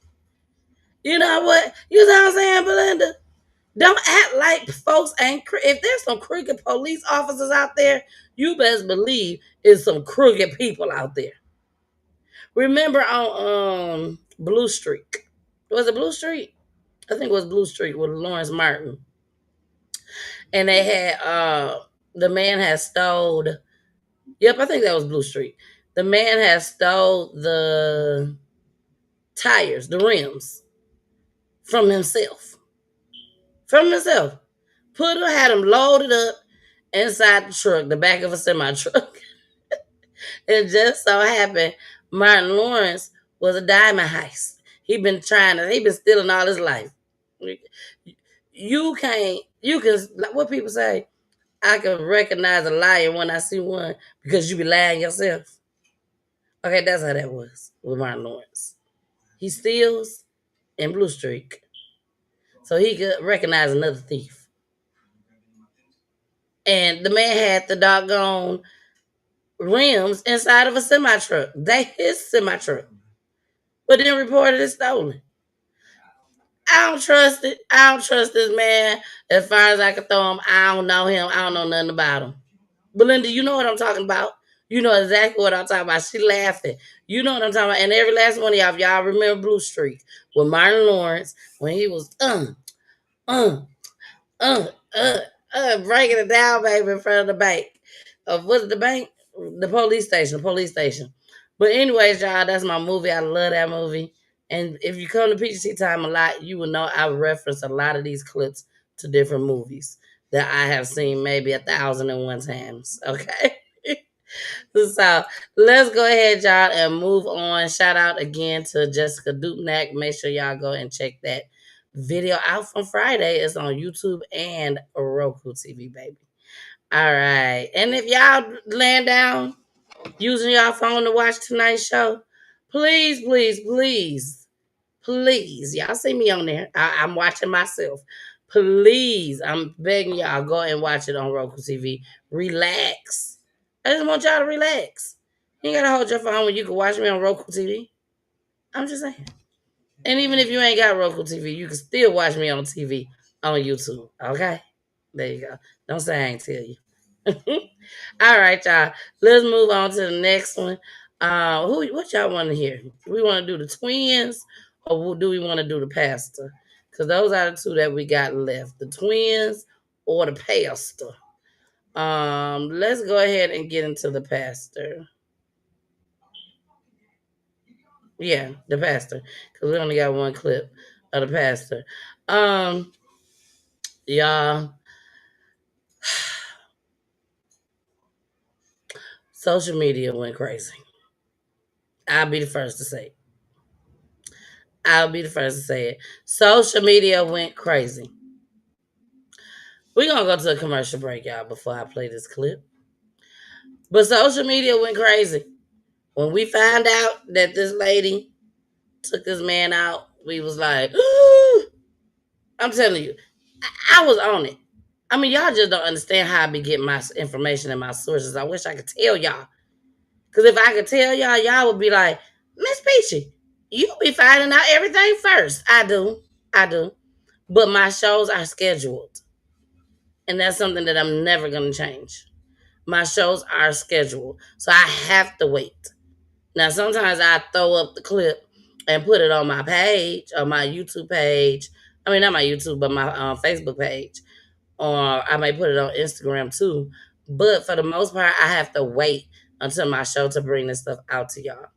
[SPEAKER 3] You know what? You know what I'm saying, Belinda? Don't act like folks ain't if there's some crooked police officers out there, you best believe it's some crooked people out there. Remember on Blue Streak? Was it Blue Street? I think it was Blue Street with Lawrence Martin. And they had the man had stole. Yep, I think that was Blue Street. The man had stole the tires, the rims, from himself. From himself. Had them loaded up inside the truck, the back of a semi truck. It just so happened Martin Lawrence was a diamond heist. He been stealing all his life. You can, like what people say, I can recognize a liar when I see one because you be lying yourself. Okay, that's how that was with Martin Lawrence. He steals in Blue Streak, so he could recognize another thief. And the man had the doggone rims inside of a semi truck. His semi truck, but then reported it stolen. I don't trust it. I don't trust this man as far as I can throw him. I don't know him. I don't know nothing about him. Belinda, you know what I'm talking about. You know exactly what I'm talking about. She laughing. You know what I'm talking about. And every last one of y'all, if y'all remember Blue Streak with Martin Lawrence when he was breaking it down, baby, in front of the bank. Was it the bank? The police station. The police station. But anyways, y'all, that's my movie. I love that movie. And if you come to PGC Time a lot, you will know I reference a lot of these clips to different movies that I have seen maybe 1,001 times. Okay. So let's go ahead, y'all, and move on. Shout out again to Jessica Dupnack. Make sure y'all go and check that video out from Friday. It's on YouTube and Roku TV, baby. All right. And if y'all laying down using y'all phone to watch tonight's show, please, please, please, please, y'all see me on there. I'm watching myself. Please, I'm begging y'all, go and watch it on Roku TV. Relax. I just want y'all to relax. You ain't gotta hold your phone when you can watch me on Roku TV. I'm just saying. And even if you ain't got Roku TV, you can still watch me on TV on YouTube. Okay? There you go. Don't say I ain't tell you. All right, y'all. Let's move on to the next one. What y'all want to hear? Do we want to do the twins or do we want to do the pastor? Because those are the two that we got left. The twins or the pastor. Let's go ahead and get into the pastor. Yeah, the pastor. Because we only got one clip of the pastor. Y'all. Social media went crazy. I'll be the first to say it. Social media went crazy. We're going to go to a commercial break, y'all, before I play this clip. But social media went crazy. When we found out that this lady took this man out, we was like, ooh, I'm telling you, I was on it. I mean, y'all just don't understand how I be getting my information and my sources. I wish I could tell y'all. Because if I could tell y'all, y'all would be like, Miss Peachy, you be finding out everything first. I do. But my shows are scheduled. And that's something that I'm never going to change. My shows are scheduled. So I have to wait. Now, sometimes I throw up the clip and put it on my page, on my YouTube page. I mean, not my YouTube, but my Facebook page. Or I may put it on Instagram too. But for the most part, I have to wait until my show to bring this stuff out to y'all.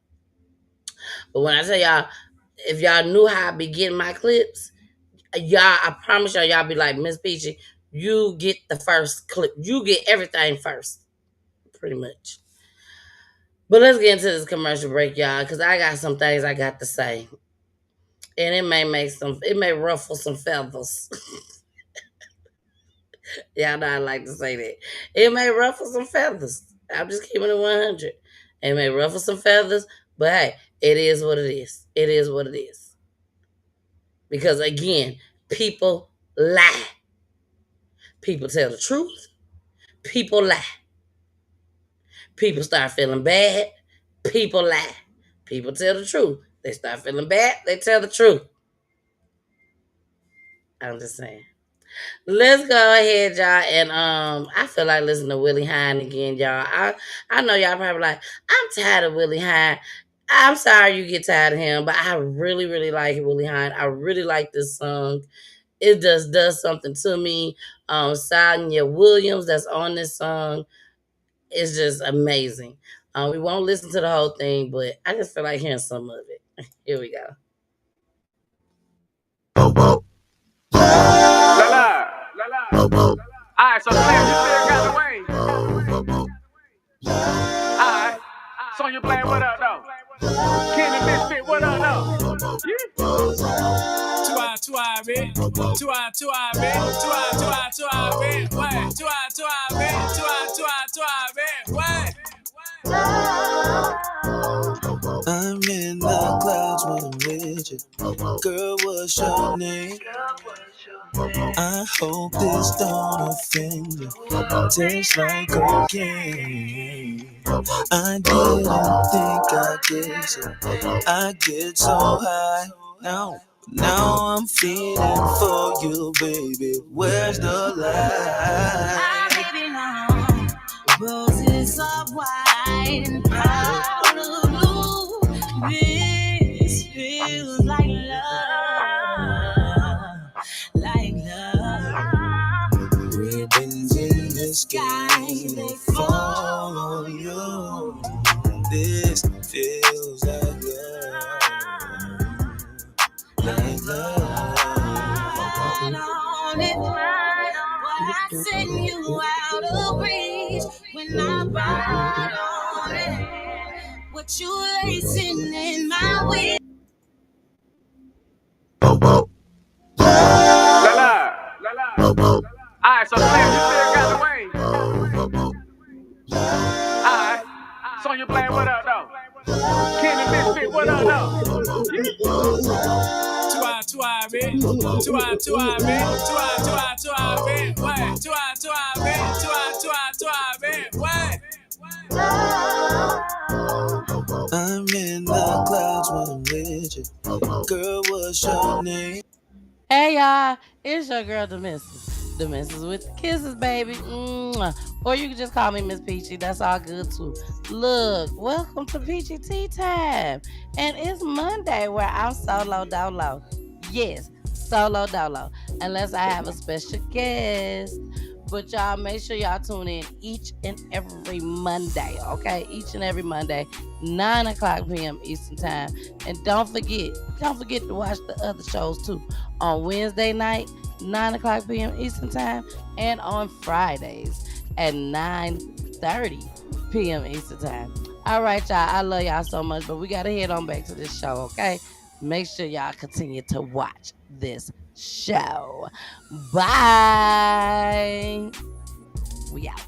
[SPEAKER 3] But when I tell y'all, if y'all knew how I be getting my clips, y'all, I promise y'all be like, Miss Peachy, you get the first clip. You get everything first, pretty much. But let's get into this commercial break, y'all, because I got some things I got to say. And it may ruffle some feathers. Y'all know I like to say that. It may ruffle some feathers. I'm just keeping it 100. It may ruffle some feathers, but hey, it is what it is. It is what it is. Because again, people lie. People tell the truth. People lie. People start feeling bad. People lie. People tell the truth. They start feeling bad. They tell the truth. I'm just saying. Let's go ahead, y'all, and I feel like listening to Willie Hine again, y'all. I know y'all probably like, I'm tired of Willie Hine. I'm sorry you get tired of him, but I really, really like Willie Hine. I really like this song. It just does something to me. Sonya Williams, that's on this song, is just amazing. We won't listen to the whole thing, but I just feel like hearing some of it. Here we go.
[SPEAKER 20] Alright, so Claire, you still got the way. Alright. Sonya playing what up though? Kenny Misfit, what up though? Two eye, man. Two eye, man. What? Two eye, man. What?
[SPEAKER 21] I'm in the clouds when I'm with you. Girl, what's your name? I hope this don't offend you. Tastes like cocaine. I didn't think I'd get so. I get so high now I'm feeling for you, baby. Where's the light?
[SPEAKER 4] Baby, long roses are white and powder blue. This feels like love.
[SPEAKER 21] Ribbons in the sky, they fall on you. This feels like love.
[SPEAKER 4] On it, boy, I send you out of reach when I ride on it. What you lacing in my way?
[SPEAKER 20] Alright, so Claire, you still got the way. Alright. Sonya playing what up though? Kenny Misfit, what up though? Two eye, man. Two eye, man. What? Two eye, man. What?
[SPEAKER 21] I'm in the clouds when I'm with you. Girl, what's your name?
[SPEAKER 3] Hey y'all, it's your girl Demensis. Demensis with the kisses, baby. Mwah. Or you can just call me Miss Peachy. That's all good too. Look, welcome to Peachy Tea Time. And it's Monday where I'm solo dolo. Yes, solo dolo. Unless I have a special guest. But y'all make sure y'all tune in each and every Monday, okay? Each and every Monday, 9 o'clock p.m. Eastern Time. And don't forget to watch the other shows too. On Wednesday night, 9 o'clock p.m. Eastern Time, and on Fridays at 9:30 p.m. Eastern Time. All right, y'all. I love y'all so much, but we got to head on back to this show, okay? Make sure y'all continue to watch this show. Bye. We out.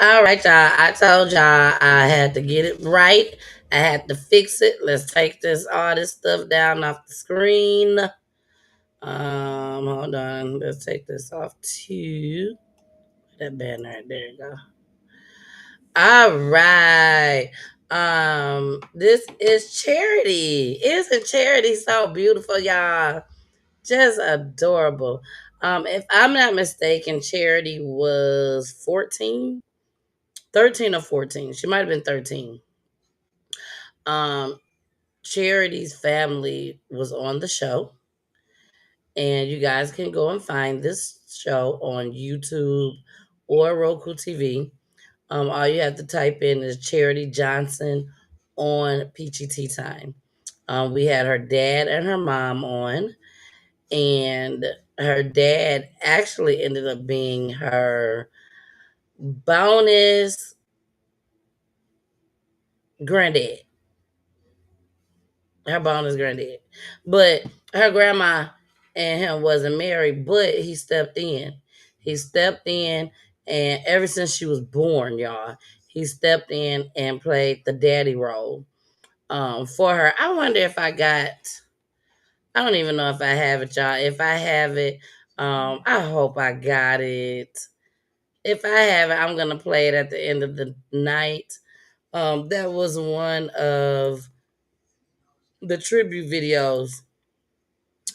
[SPEAKER 3] All right, y'all. I told y'all I had to get it right. I had to fix it. Let's take all this stuff down off the screen. Hold on. Let's take this off too. That banner. There you go. All right. This is Charity. Isn't Charity so beautiful, y'all? Just adorable. If I'm not mistaken, Charity was 14, 13 or 14. She might have been 13. Um, Charity's family was on the show, and you guys can go and find this show on YouTube or Roku TV. All you have to type in is Charity Johnson on Peachy Tea Time. We had her dad and her mom on, and her dad actually ended up being her bonus granddad. Her bonus granddad. But her grandma and him wasn't married, but he stepped in. He stepped in, and ever since she was born, y'all, he stepped in and played the daddy role for her. I wonder if I don't even know if I have it, y'all. If I have it, I hope I got it. If I have it, I'm going to play it at the end of the night. That was one of the tribute videos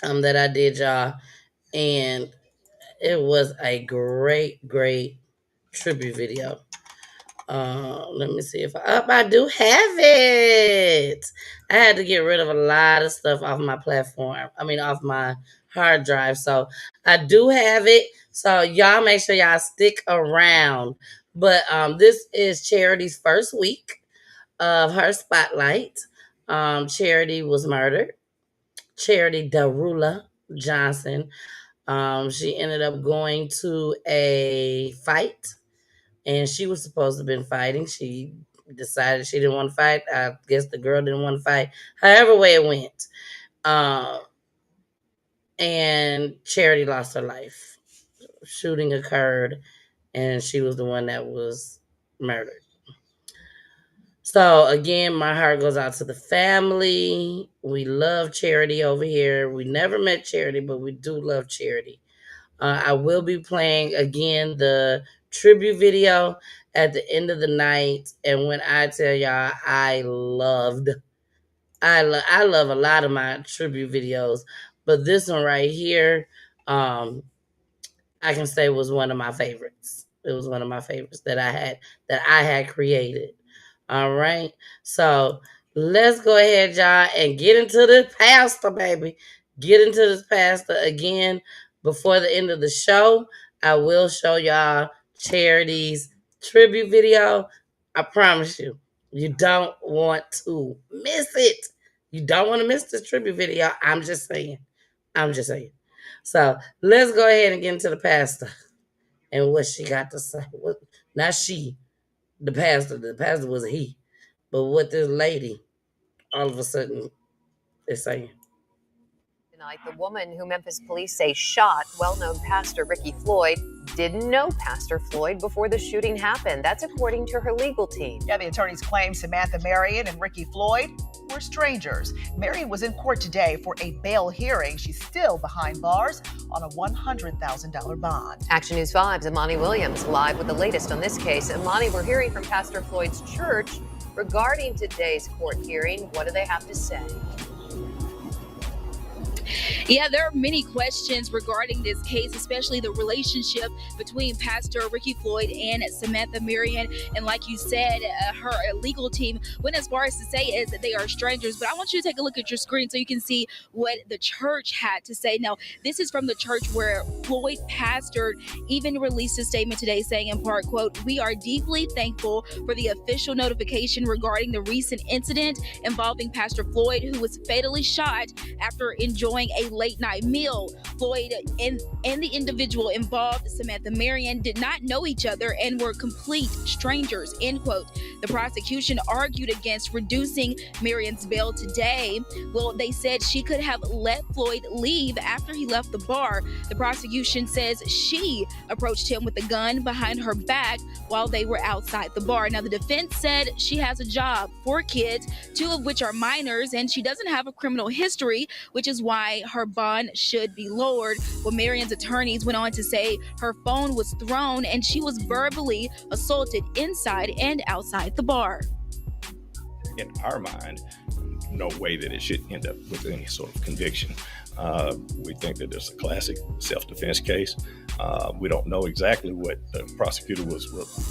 [SPEAKER 3] that I did, y'all, and it was a great tribute video. Let me see if I do have it. I had to get rid of a lot of stuff off my platform. I mean, off my hard drive. So I do have it. So y'all make sure y'all stick around. But this is Charity's first week of her spotlight. Charity was murdered. Charity Darula Johnson. She ended up going to a fight, and she was supposed to have been fighting. She decided she didn't want to fight. I guess the girl didn't want to fight. However way it went. And Charity lost her life. Shooting occurred, and she was the one that was murdered. So again, my heart goes out to the family. We love Charity over here. We never met Charity, but we do love Charity. I will be playing again the tribute video at the end of the night. And when I tell y'all, I love a lot of my tribute videos, but this one right here, I can say was one of my favorites. It was one of my favorites that I had created. All right. So let's go ahead, y'all, and get into the pastor, baby. Get into this pastor again. Before the end of the show, I will show y'all Charity's tribute video. I promise you, you don't want to miss it. You don't want to miss this tribute video. I'm just saying. So let's go ahead and get into the pastor and what she got to say. Not she, the pastor. The pastor was a he. But what this lady all of a sudden is saying.
[SPEAKER 1] Tonight, the woman who Memphis police say shot well-known pastor Ricky Floyd didn't know Pastor Floyd before the shooting happened. That's according to her legal team.
[SPEAKER 22] Yeah, the attorneys claim Samantha Marion and Ricky Floyd were strangers. Marion was in court today for a bail hearing. She's still behind bars on a $100,000 bond.
[SPEAKER 1] Action News 5's Imani Williams live with the latest on this case. Imani, we're hearing from Pastor Floyd's church regarding today's court hearing. What do they have to say?
[SPEAKER 23] Yeah, there are many questions regarding this case, especially the relationship between Pastor Ricky Floyd and Samantha Marion. And like you said, her legal team went as far as to say is that they are strangers. But I want you to take a look at your screen so you can see what the church had to say. Now, this is from the church where Floyd pastored, even released a statement today saying in part, quote, "We are deeply thankful for the official notification regarding the recent incident involving Pastor Floyd, who was fatally shot after enjoying a late night meal. Floyd and the individual involved, Samantha Marion, did not know each other and were complete strangers," end quote. The prosecution argued against reducing Marion's bail today. Well, they said she could have let Floyd leave after he left the bar. The prosecution says she approached him with a gun behind her back while they were outside the bar. Now, the defense said she has a job, 4 kids, 2 of which are minors, and she doesn't have a criminal history, which is why her bond should be lowered. Well, Marion's attorneys went on to say her phone was thrown and she was verbally assaulted inside and outside the bar.
[SPEAKER 24] In our mind, no way that it should end up with any sort of conviction. We think that there's a classic self-defense case. We don't know exactly what the prosecutor was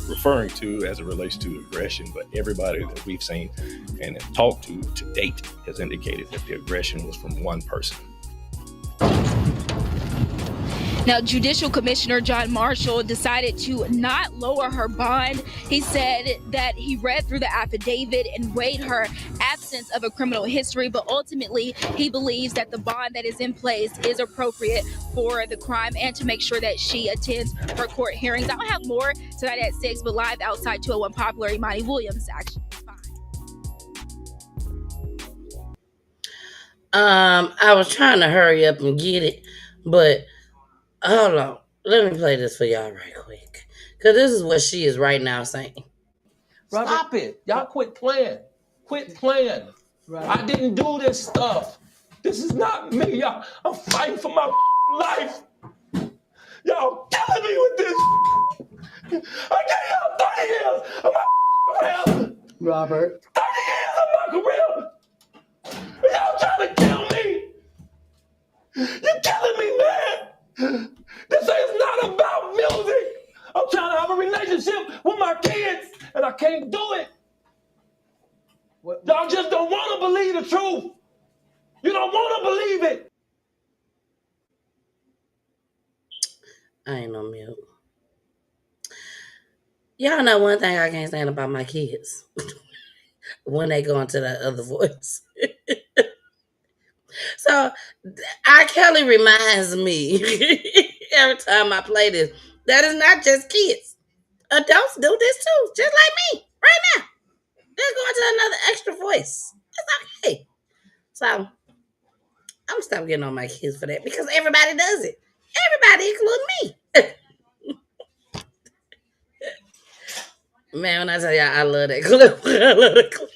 [SPEAKER 24] referring to as it relates to aggression, but everybody that we've seen and have talked to date has indicated that the aggression was from one person.
[SPEAKER 23] Now, Judicial Commissioner John Marshall decided to not lower her bond. He said that he read through the affidavit and weighed her absence of a criminal history, but ultimately he believes that the bond that is in place is appropriate for the crime and to make sure that she attends her court hearings. I'll have more tonight at 6, but live outside 201 Popular, Imani Williams, Action 5.
[SPEAKER 3] I was trying to hurry up and get it, but hold on. Let me play this for y'all right quick. Because this is what she is right now saying.
[SPEAKER 2] Robert, stop it. Y'all quit playing. Quit playing. I didn't do this stuff. This is not me. Y'all, I'm fighting for my life. Y'all killing me with this. I gave y'all 30 years of my career.
[SPEAKER 5] Robert.
[SPEAKER 2] 30 years of my career. Y'all trying to kill me. You're killing me, man. This is not about music. I'm trying to have a relationship with my kids, and I can't do it. Y'all just don't want to believe the truth. You don't want to believe it.
[SPEAKER 3] I ain't on mute. Y'all know one thing I can't stand about my kids. When they go into that other voice. So R. Kelly reminds me every time I play this that it's not just kids. Adults do this too, just like me right now. They're going to another extra voice. It's okay. So I'm gonna stop getting on my kids for that because everybody does it. Everybody, including me. Man, when I tell y'all I love that clip, I love that clip.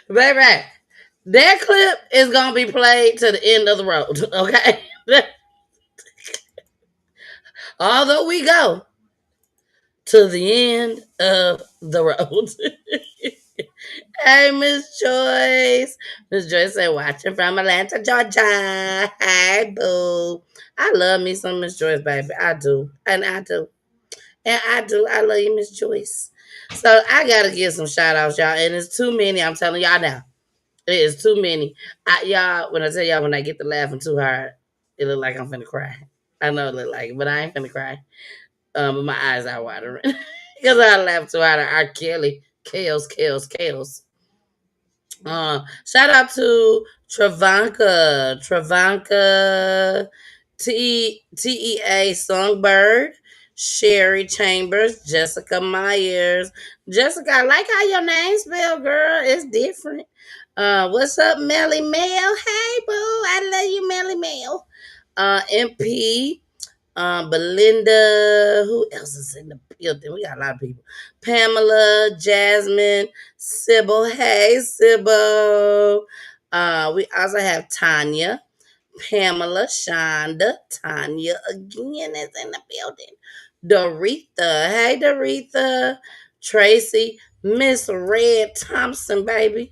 [SPEAKER 3] Baby, that clip is gonna be played to the end of the road, okay? Although we go to the end of the road. Hey, Miss Joyce. Miss Joyce said, watching from Atlanta, Georgia. Hey, boo. I love me some Miss Joyce, baby. I do. And I do. And I do. I love you, Miss Joyce. So I got to give some shout outs, y'all. And it's too many. I'm telling y'all now. It is too many. Y'all, when I tell y'all, when I get to laughing too hard, it look like I'm finna cry. I know it look like it, but I ain't finna cry. But my eyes are watering. Because I laughed too hard at R. Kelly. Chaos. Shout out to Travanka TEA Songbird, Sherry Chambers, Jessica Myers. Jessica, I like how your name spelled, girl. It's different. What's up, Melly Mel? Hey, boo. I love you, Melly Mel. MP, Belinda. Who else is in the building? We got a lot of people. Pamela, Jasmine, Sybil. Hey, Sybil. We also have Tanya, Pamela, Shonda, Tanya again is in the building. Doretha. Hey, Doretha. Tracy, Miss Red Thompson, baby.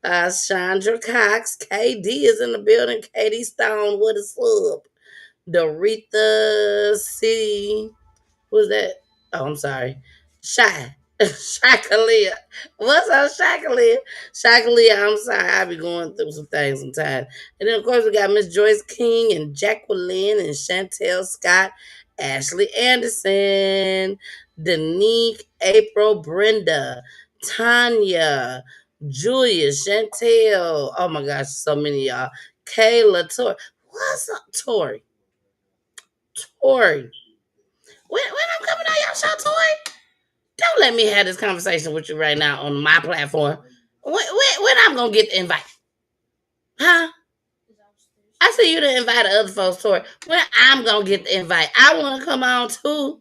[SPEAKER 3] Chandra Cox, KD is in the building. Katie Stone with a sub. Doretha C. Who's that? Oh, I'm sorry. Shy. Shakalia. What's up, Shakalia? Shakalia, I'm sorry. I be going through some things sometimes. And then, of course, we got Miss Joyce King and Jacqueline and Chantel Scott, Ashley Anderson, Danique, April, Brenda, Tanya, Julia, Chantel. Oh, my gosh, so many of y'all. Kayla, Tori. What's up, Tori? Tori. When I'm coming on y'all show, Tori, don't let me have this conversation with you right now on my platform. When I'm gonna get the invite? Huh? I see you to invite the other folks, Tori. When I'm gonna get the invite? I wanna come on too.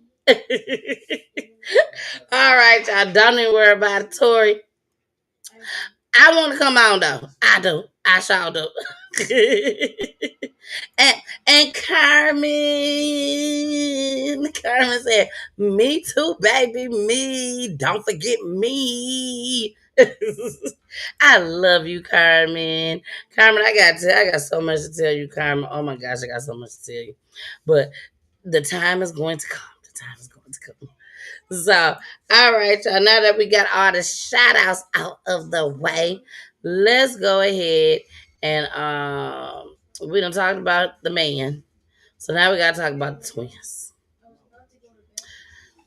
[SPEAKER 3] All right, y'all. Don't even worry about it, Tori. I want to come on though. I do. I sure do. and Carmen said, "Me too, baby. Me. Don't forget me." I love you, Carmen. Carmen, I got so much to tell you, Carmen. Oh my gosh, I got so much to tell you. But the time is going to come. The time is going to come. So, all right, y'all. Now that we got all the shout outs out of the way, let's go ahead and we done talked about the man. So now we gotta talk about the twins.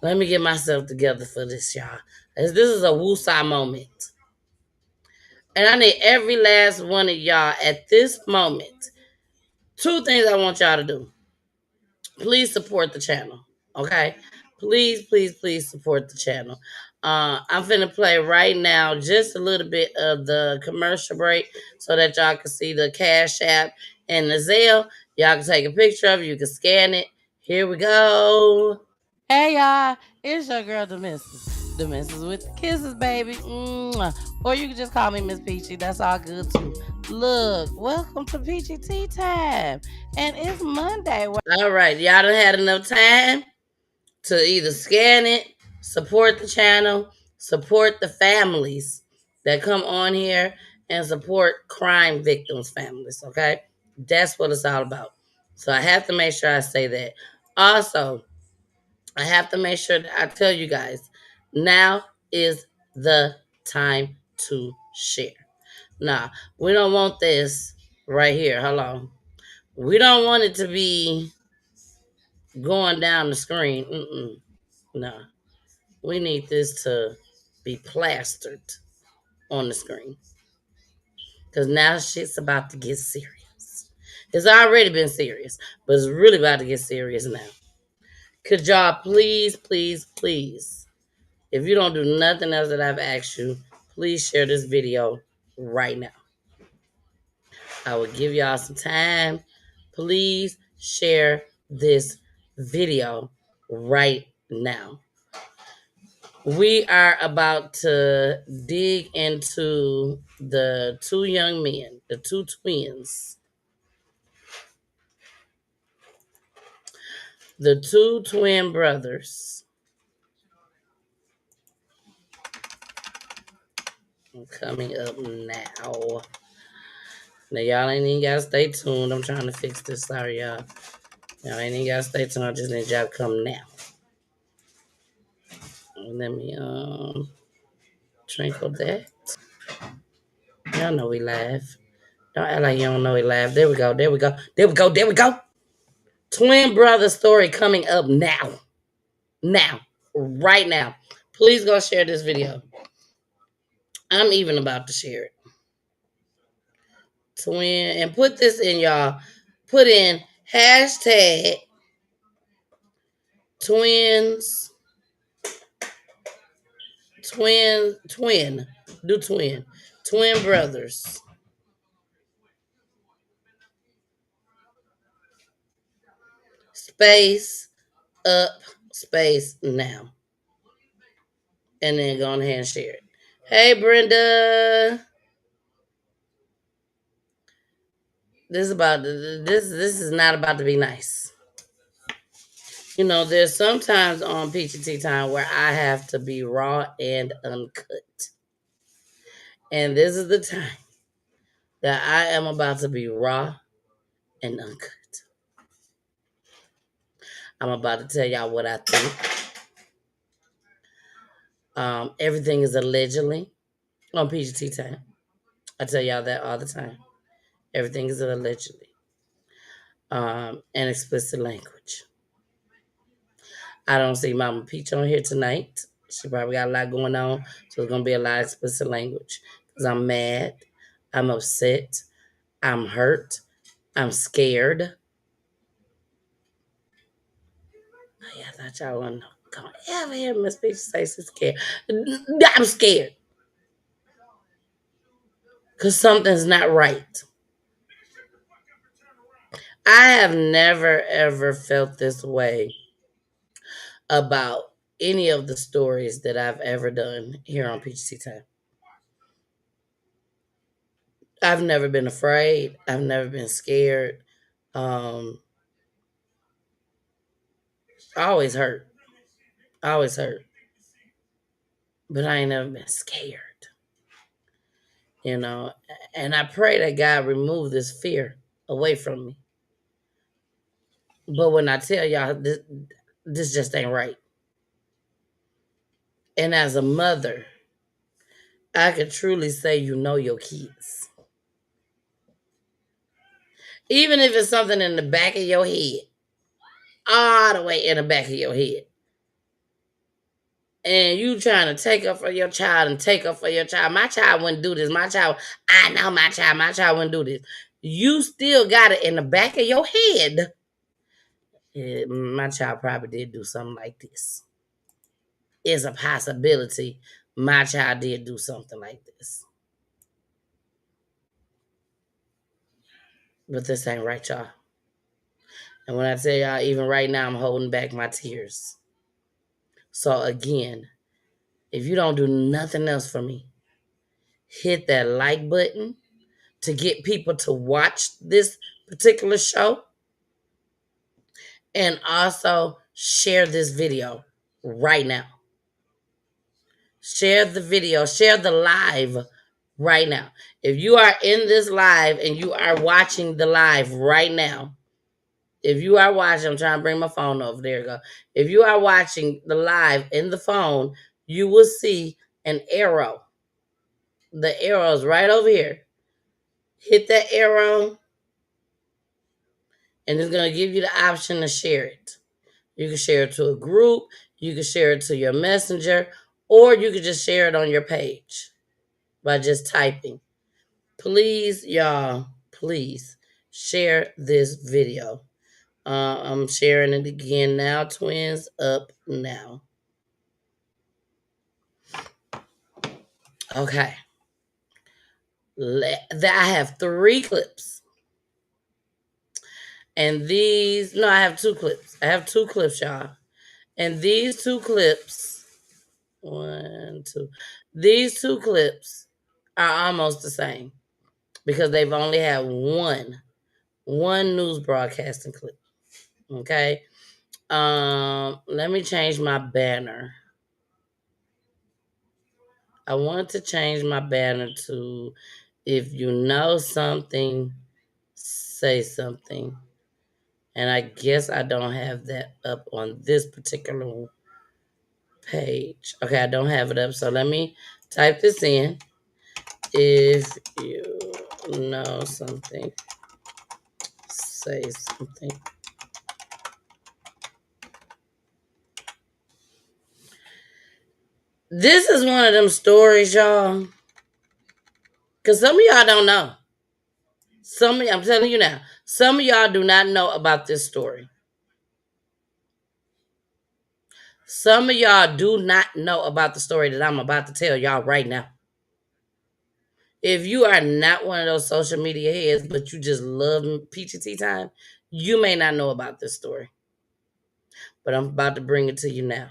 [SPEAKER 3] Let me get myself together for this, y'all. As this is a woosah moment. And I need every last one of y'all at this moment. Two things I want y'all to do. Please support the channel. Okay? Please, please, please support the channel. I'm finna play right now just a little bit of the commercial break so that y'all can see the Cash App and the Zelle. Y'all can take a picture of it. You can scan it. Here we go. Hey y'all, it's your girl the Missus. The Missus with the kisses, baby. Mwah. Or you can just call me Miss Peachy. That's all good too. Look, welcome to Peachy Tea Time. And it's Monday. All right, y'all done had enough time to either scan it, support the channel, support the families that come on here, and support crime victims' families, okay? That's what it's all about. So I have to make sure I say that. Also, I have to make sure that I tell you guys, now is the time to share. Nah, we don't want this right here. Hold on. We don't want it to be going down the screen. Nah, we need this to be plastered on the screen. Because now shit's about to get serious. It's already been serious, but it's really about to get serious now. Could y'all please, please, please, if you don't do nothing else that I've asked you, please share this video right now. I will give y'all some time. Please share this video right now. We are about to dig into the two young men, the two twins. The two twin brothers. Coming up now. Now, y'all ain't even gotta stay tuned. I'm trying to fix this. Sorry, y'all. Y'all ain't even gotta stay tuned. I just need y'all to come now. Let me trinkle that. Y'all know we live. Don't act like you don't know we live. There we go. There we go. There we go. There we go. Twin brother story coming up now. Now. Right now. Please go share this video. I'm even about to share it. Twin. And put this in, y'all. Put in hashtag twins. Twin. Do twin. Twin brothers. Space up. Space now. And then go ahead and share it. Hey, Brenda. This is not about to be nice. You know, there's sometimes on Peachy Tea Time where I have to be raw and uncut. And this is the time that I am about to be raw and uncut. I'm about to tell y'all what I think. Everything is allegedly on Peachy Tea Time. I tell y'all that all the time. Everything is allegedly. And explicit language. I don't see Mama Peach on here tonight. She probably got a lot going on. So it's going to be a lot of explicit language. Because I'm mad. I'm upset. I'm hurt. I'm scared. Oh, yeah, I thought y'all wasn't going to ever hear Miss Peach say she's scared. I'm scared. Because something's not right. I have never, ever felt this way about any of the stories that I've ever done here on Peachy Tea Time. I've never been afraid. I've never been scared. I always hurt. I always hurt. But I ain't never been scared. You know, and I pray that God remove this fear away from me. But when I tell y'all, this just ain't right. And as a mother, I could truly say you know your kids. Even if it's something in the back of your head, all the way in the back of your head, and you trying to take up for your child and take up for your child. My child wouldn't do this. I know my child wouldn't do this. You still got it in the back of your head. Yeah, my child probably did do something like this. It's a possibility my child did do something like this. But this ain't right, y'all. And when I tell y'all, even right now, I'm holding back my tears. So again, if you don't do nothing else for me, hit that like button to get people to watch this particular show. And also share this video right now. Share the video, share the live right now. If you are in this live and you are watching the live right now, if you are watching, I'm trying to bring my phone over. There you go. If you are watching the live in the phone, you will see an arrow. The arrow is right over here. Hit that arrow, and it's going to give you the option to share it. You can share it to a group, you can share it to your messenger, or you can just share it on your page by just typing. Please, y'all, please share this video. I'm sharing it again now. Twins up now. Okay. I have 3 clips. And I have 2 clips. I have 2 clips, y'all. And these 2 clips, 1, 2. These 2 clips are almost the same because they've only had one news broadcasting clip. Okay. Let me change my banner. I want to change my banner to if you know something, say something. And I guess I don't have that up on this particular page. Okay, I don't have it up. So let me type this in. If you know something, say something. This is one of them stories, y'all. Because some of y'all don't know. I'm telling you now, some of y'all do not know about this story. Some of y'all do not know about the story that I'm about to tell y'all right now. If you are not one of those social media heads, but you just love PGT time, you may not know about this story. But I'm about to bring it to you now.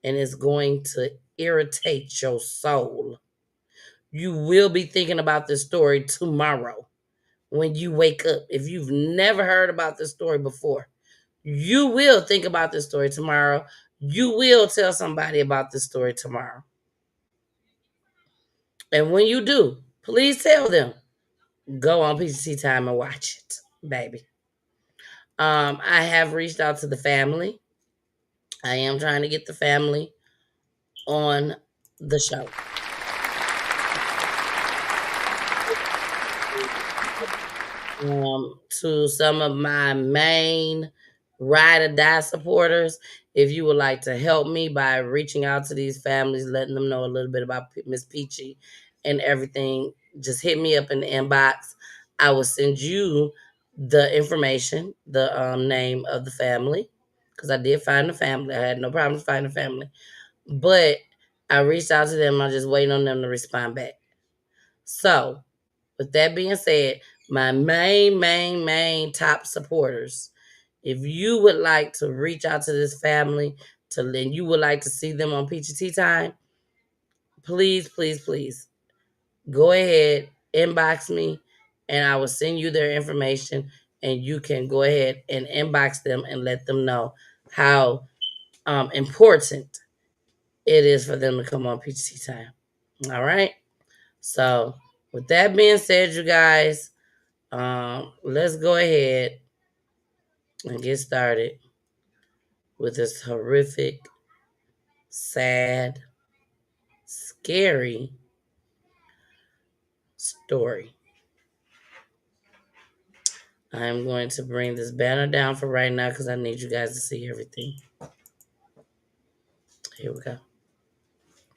[SPEAKER 3] And it's going to irritate your soul. You will be thinking about this story tomorrow when you wake up. If you've never heard about this story before, you will think about this story tomorrow. You will tell somebody about this story tomorrow. And when you do, please tell them, go on PGT time and watch it, baby. I have reached out to the family. I am trying to get the family on the show. To some of my main ride or die supporters, if you would like to help me by reaching out to these families, letting them know a little bit about Miss Peachy and everything, just hit me up in the inbox. I will send you the information, the name of the family, because I did find the family. I had no problem finding the family, but I reached out to them. I'm just waiting on them to respond back. So, with that being said, my main top supporters, if you would like to reach out to this family, and you would like to see them on PGT time, please go ahead, inbox me, and I will send you their information, and you can go ahead and inbox them and let them know how important it is for them to come on PGT time. All right. So with that being said, you guys, let's go ahead and get started with this horrific, sad, scary story. I'm going to bring this banner down for right now because I need you guys to see everything. Here we go.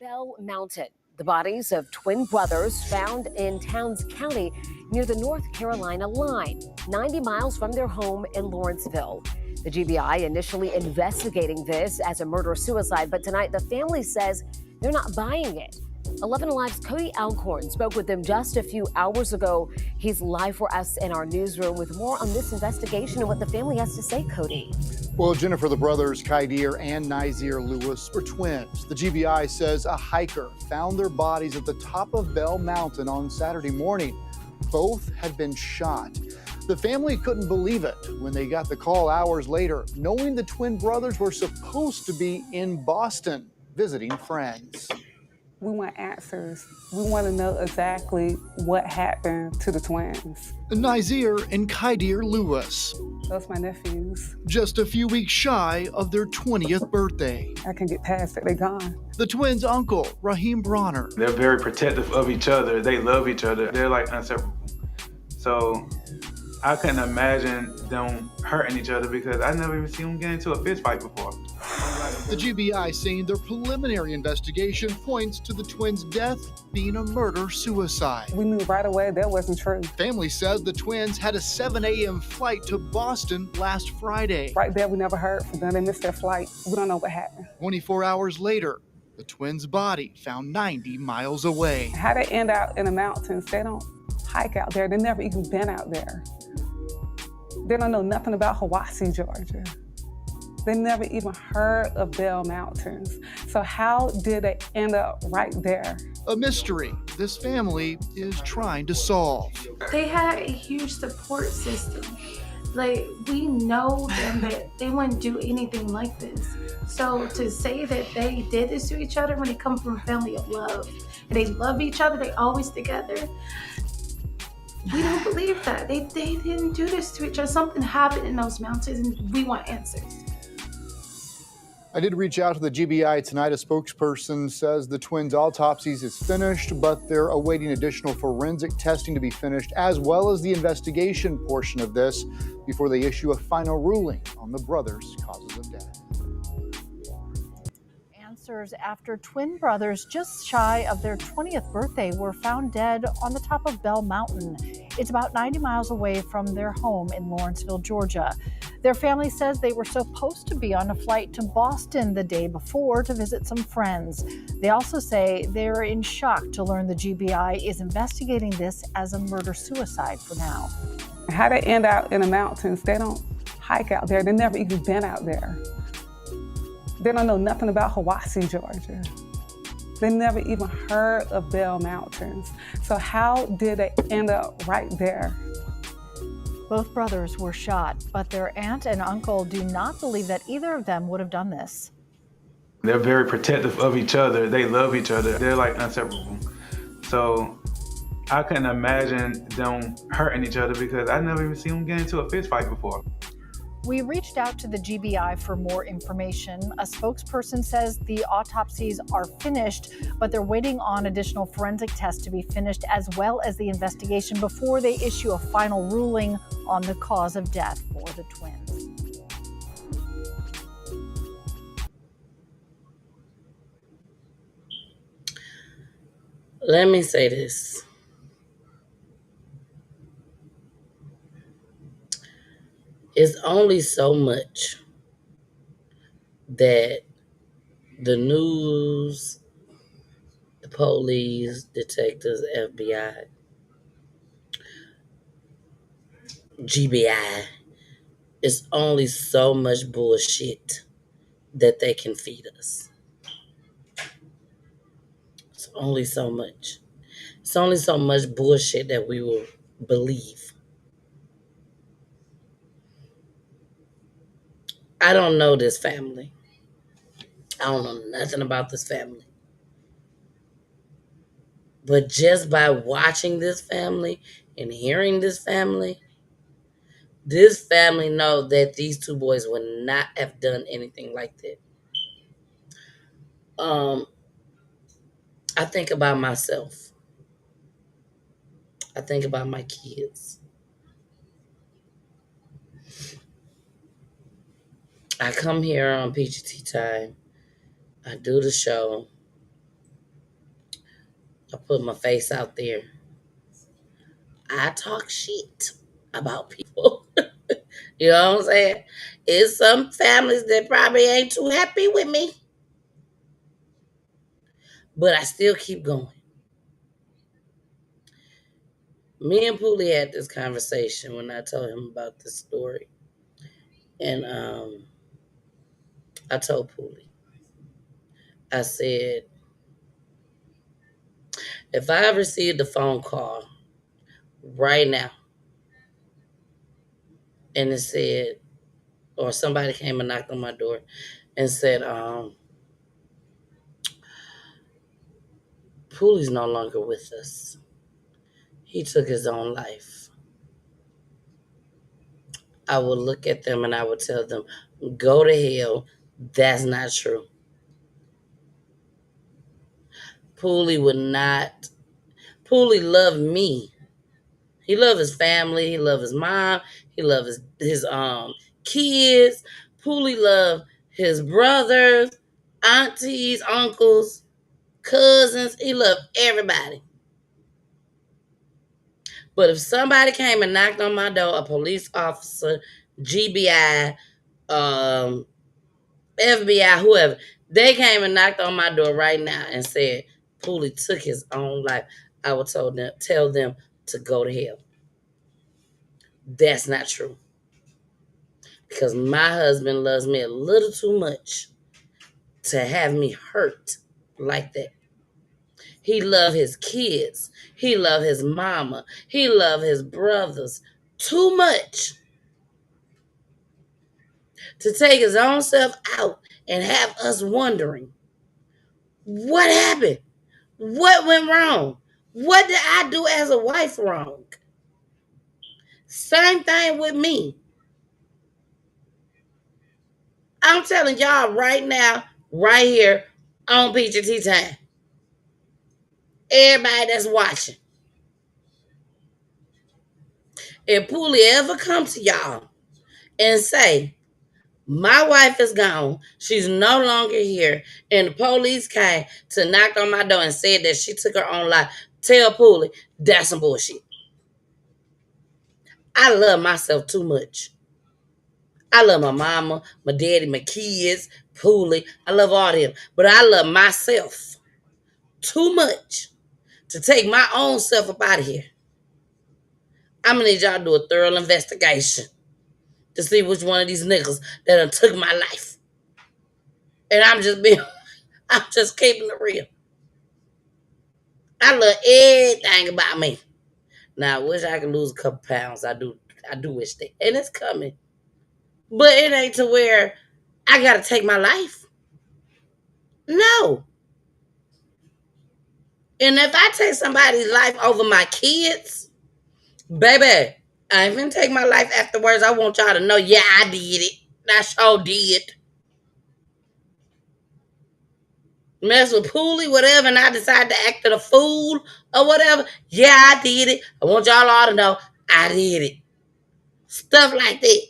[SPEAKER 5] Bell Mountain. The bodies of twin brothers found in Towns County near the North Carolina line, 90 miles from their home in Lawrenceville. The GBI initially investigating this as a murder-suicide, but tonight the family says they're not buying it. 11 Alive's Cody Alcorn spoke with them just a few hours ago. He's live for us in our newsroom with more on this investigation and what the family has to say, Cody.
[SPEAKER 6] Well, Jennifer, the brothers Kydir and Nazir Lewis were twins. The GBI says a hiker found their bodies at the top of Bell Mountain on Saturday morning. Both had been shot. The family couldn't believe it when they got the call hours later, knowing the twin brothers were supposed to be in Boston visiting friends.
[SPEAKER 7] We want answers. We want to know exactly what happened to the twins.
[SPEAKER 6] Nazir and Kydir Lewis.
[SPEAKER 7] Those my nephews.
[SPEAKER 6] Just a few weeks shy of their 20th birthday.
[SPEAKER 7] I can get past it, they're gone.
[SPEAKER 6] The twins' uncle, Raheem Bronner.
[SPEAKER 8] They're very protective of each other. They love each other. They're like inseparable. So I couldn't imagine them hurting each other because I never even seen them get into a fist fight before.
[SPEAKER 6] The GBI saying their preliminary investigation points to the twins' death being a murder-suicide.
[SPEAKER 7] We knew right away that wasn't true.
[SPEAKER 6] Family says the twins had a 7 a.m. flight to Boston last Friday.
[SPEAKER 7] Right there, we never heard from them. They missed their flight. We don't know what happened.
[SPEAKER 6] 24 hours later, the twins' body found 90 miles away.
[SPEAKER 7] How they end out in the mountains, they don't hike out there. They've never even been out there. They don't know nothing about Hiwassee, Georgia. They never even heard of Bell Mountains. So how did they end up right there?
[SPEAKER 6] A mystery this family is trying to solve.
[SPEAKER 25] They had a huge support system. Like, we know them that they wouldn't do anything like this. So to say that they did this to each other when they come from a family of love, and they love each other, they always together, we don't believe that. They didn't do this to each other. Something happened in those mountains, and we want answers.
[SPEAKER 6] I did reach out to the GBI tonight. A spokesperson says the twins' autopsies is finished, but they're awaiting additional forensic testing to be finished, as well as the investigation portion of this, before they issue a final ruling on the brothers' causes of death.
[SPEAKER 26] Answers after twin brothers just shy of their 20th birthday were found dead on the top of Bell Mountain. It's about 90 miles away from their home in Lawrenceville, Georgia. Their family says they were supposed to be on a flight to Boston the day before to visit some friends. They also say they're in shock to learn the GBI is investigating this as a murder-suicide for now.
[SPEAKER 7] How they end out in the mountains, they don't hike out there. They've never even been out there. They don't know nothing about Hiwassee, Georgia. They never even heard of Bell Mountains. So how did they end up right there?
[SPEAKER 26] Both brothers were shot, but their aunt and uncle do not believe that either of them would have done this.
[SPEAKER 8] They're very protective of each other. They love each other. They're like inseparable. So I couldn't imagine them hurting each other because I never even seen them get into a fist fight before.
[SPEAKER 26] We reached out to the GBI for more information. A spokesperson says the autopsies are finished, but they're waiting on additional forensic tests to be finished, as well as the investigation before they issue a final ruling on the cause of death for the twins.
[SPEAKER 3] Let me say this. It's only so much that the news, the police, detectives, FBI, GBI, it's only so much bullshit that they can feed us. It's only so much. It's only so much bullshit that we will believe. I don't know this family. I don't know nothing about this family. But just by watching this family and hearing this family know that these two boys would not have done anything like that. I think about myself. I think about my kids. I come here on PGT time. I do the show. I put my face out there. I talk shit about people. You know what I'm saying? It's some families that probably ain't too happy with me, but I still keep going. Me and Poolie had this conversation when I told him about this story. And I told Poolie, I said, if I received a phone call right now and it said, or somebody came and knocked on my door and said, Poolie's no longer with us. He took his own life. I would look at them and I would tell them, go to hell. That's not true. Poolie would not. Poolie loved me. He loved his family. He loved his mom. He loved his kids. Poolie loved his brothers, aunties, uncles, cousins. He loved everybody. But if somebody came and knocked on my door, a police officer, GBI, FBI, whoever, they came and knocked on my door right now and said Poolie took his own life, I would tell them to go to hell. That's not true. Because my husband loves me a little too much to have me hurt like that. He loved his kids. He loved his mama. He loved his brothers too much to take his own self out and have us wondering, what happened? What went wrong? What did I do as a wife wrong? Same thing with me. I'm telling y'all right now, right here on PGT time. Everybody that's watching. If Poolie ever come to y'all and say, my wife is gone, she's no longer here, and the police came to knock on my door and said that she took her own life, tell Poolie, that's some bullshit. I love myself too much. I love my mama, my daddy, my kids, Poolie. I love all them. But I love myself too much to take my own self up out of here. I'm going to need y'all to do a thorough investigation to see which one of these niggas that done took my life. And I'm just keeping it real. I love everything about me. Now, I wish I could lose a couple pounds. I do wish that. And it's coming. But it ain't to where I got to take my life. No. And if I take somebody's life over my kids, baby, I ain't finna take my life afterwards. I want y'all to know, yeah, I did it. I sure did. Mess with Poolie, whatever, and I decide to act a fool or whatever. Yeah, I did it. I want y'all all to know I did it. Stuff like that.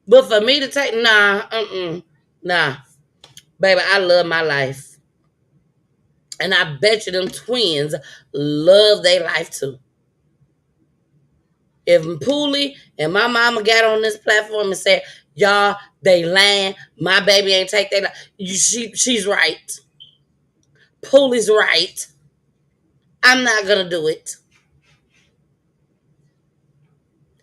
[SPEAKER 3] But for me to take, nah. Baby, I love my life. And I bet you them twins love their life too. If Poolie and my mama got on this platform and said, y'all, they lying, my baby ain't take their life, she's right. Poolie's right. I'm not gonna do it.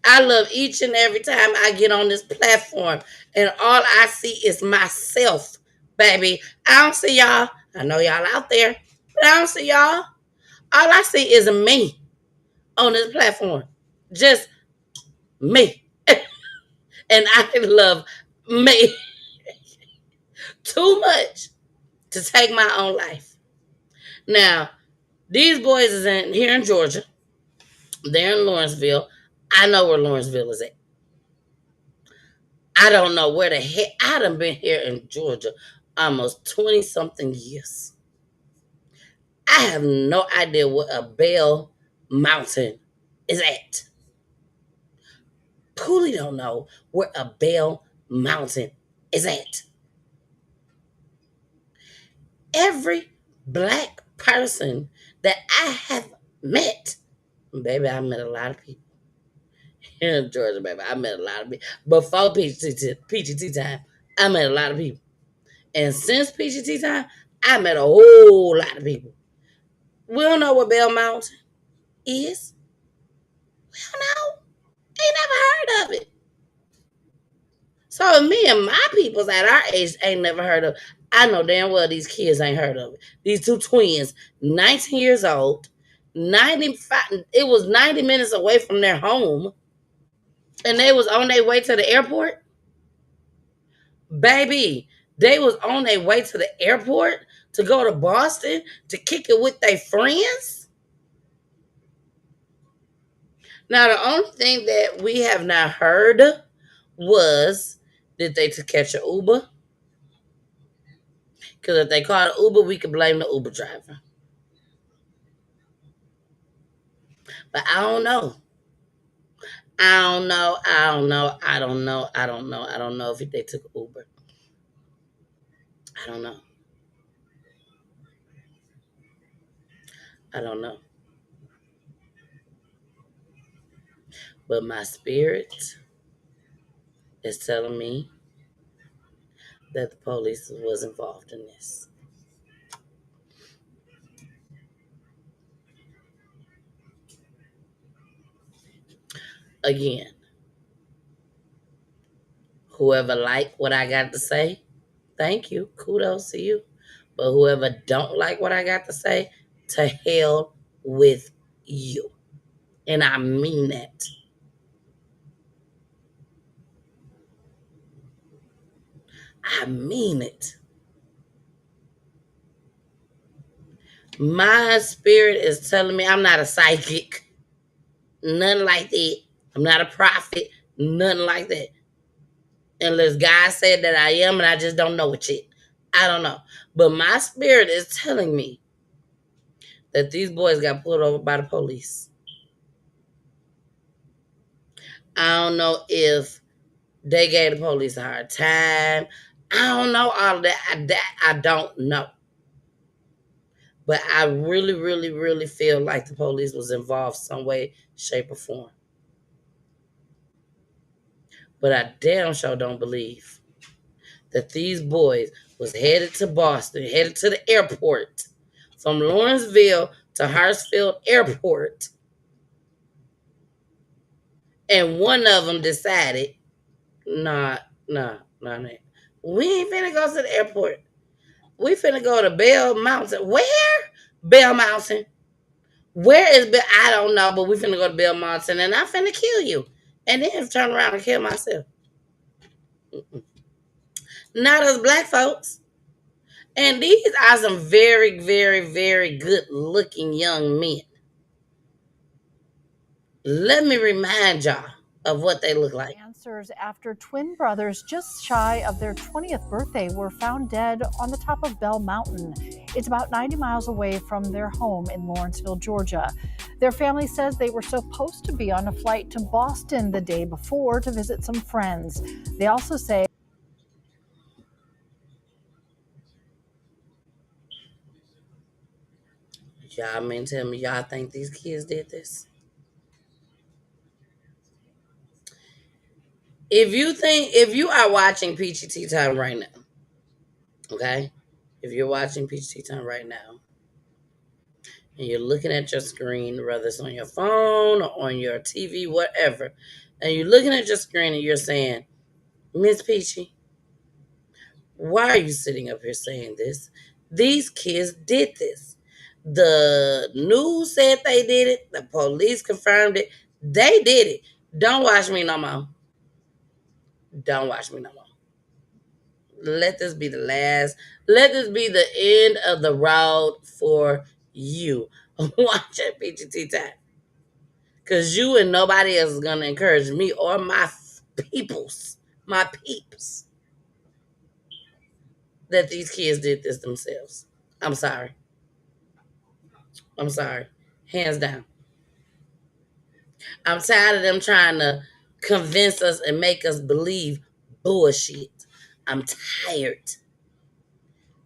[SPEAKER 3] I love each and every time I get on this platform and all I see is myself, baby. I don't see y'all. I know y'all out there, but I don't see y'all. All I see is me on this platform. Just me. And I love me too much to take my own life. Now, these boys is here in Georgia. They're in Lawrenceville. I know where Lawrenceville is at. I don't know where the heck. I done been here in Georgia almost 20-something years. I have no idea what a Bell Mountain is at. Cooley don't know where a Bell Mountain is at. Every black person that I have met, baby, I met a lot of people here in Georgia, baby. I met a lot of people. Before PGT time, I met a lot of people. And since PGT time, I met a whole lot of people. We don't know what Bell Mountain is. We don't know. Ain't never heard of it. So me and my peoples at our age ain't never heard of. I know damn well these kids ain't heard of it. These two twins, 19 years old, 95. It was 90 minutes away from their home, and they was on their way to the airport. Baby, they was on their way to the airport to go to Boston to kick it with their friends. Now the only thing that we have not heard was did they to catch an Uber? Because if they called an Uber, we could blame the Uber driver. But I don't know. I don't know if they took Uber. I don't know. But my spirit is telling me that the police was involved in this. Again, whoever like what I got to say, thank you. Kudos to you. But whoever don't like what I got to say, to hell with you. And I mean that. I mean it. My spirit is telling me I'm not a psychic. Nothing like that. I'm not a prophet. Nothing like that. Unless God said that I am and I just don't know it yet. I don't know. But my spirit is telling me that these boys got pulled over by the police. I don't know if they gave the police a hard time. I don't know all of that. I don't know. But I really, really, really feel like the police was involved some way, shape, or form. But I damn sure don't believe that these boys was headed to Boston, headed to the airport from Lawrenceville to Hartsfield Airport. And one of them decided, nah. We ain't finna go to the airport. We finna go to Bell Mountain. Where? Bell Mountain. Where is Bell? I don't know, but we finna go to Bell Mountain and I'm finna kill you. And then turn around and kill myself. Not us black folks. And these are some very, very, very good looking young men. Let me remind y'all of what they look like.
[SPEAKER 26] Answers after twin brothers just shy of their 20th birthday were found dead on the top of Bell Mountain. It's about 90 miles away from their home in Lawrenceville, Georgia. Their family says they were supposed to be on a flight to Boston the day before to visit some friends. They also say
[SPEAKER 3] Y'all mean tell me y'all think these kids did this? If you are watching PGT Time right now, okay? If you're watching PGT Time right now, and you're looking at your screen, whether it's on your phone or on your TV, whatever, and you're looking at your screen and you're saying, Miss Peachy, why are you sitting up here saying this? These kids did this. The news said they did it. The police confirmed it. They did it. Don't watch me no more. Don't watch me no more. Let this be the last. Let this be the end of the road for you. Watch at PGT Time. Because you and nobody else is going to encourage me or my peoples, my peeps, that these kids did this themselves. I'm sorry. Hands down. I'm tired of them trying to convince us and make us believe bullshit. I'm tired.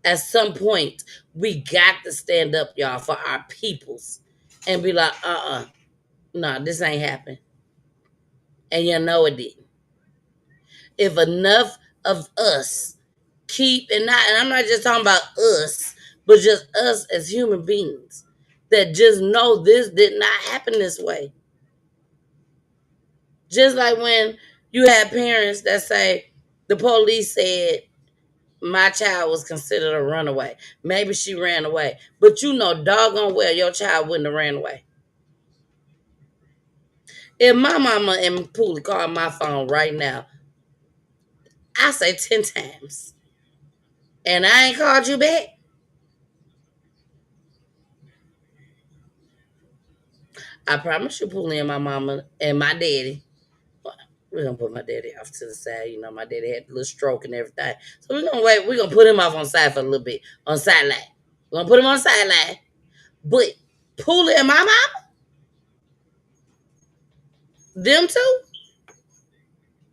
[SPEAKER 3] At some point, we got to stand up, y'all, for our peoples and be like, no, this ain't happening. And you know it didn't. If enough of us and I'm not just talking about us, but just us as human beings that just know this did not happen this way. Just like when you have parents that say the police said my child was considered a runaway. Maybe she ran away. But you know doggone well your child wouldn't have ran away. If my mama and Poolie called my phone right now, I say 10 times. And I ain't called you back. I promise you, Poolie and my mama and my daddy. We're gonna put my daddy off to the side. You know, my daddy had a little stroke and everything. So we're gonna wait. We're gonna put him off on the side for a little bit. On sideline. We're gonna put him on sideline. But Poolie and my mama, them two,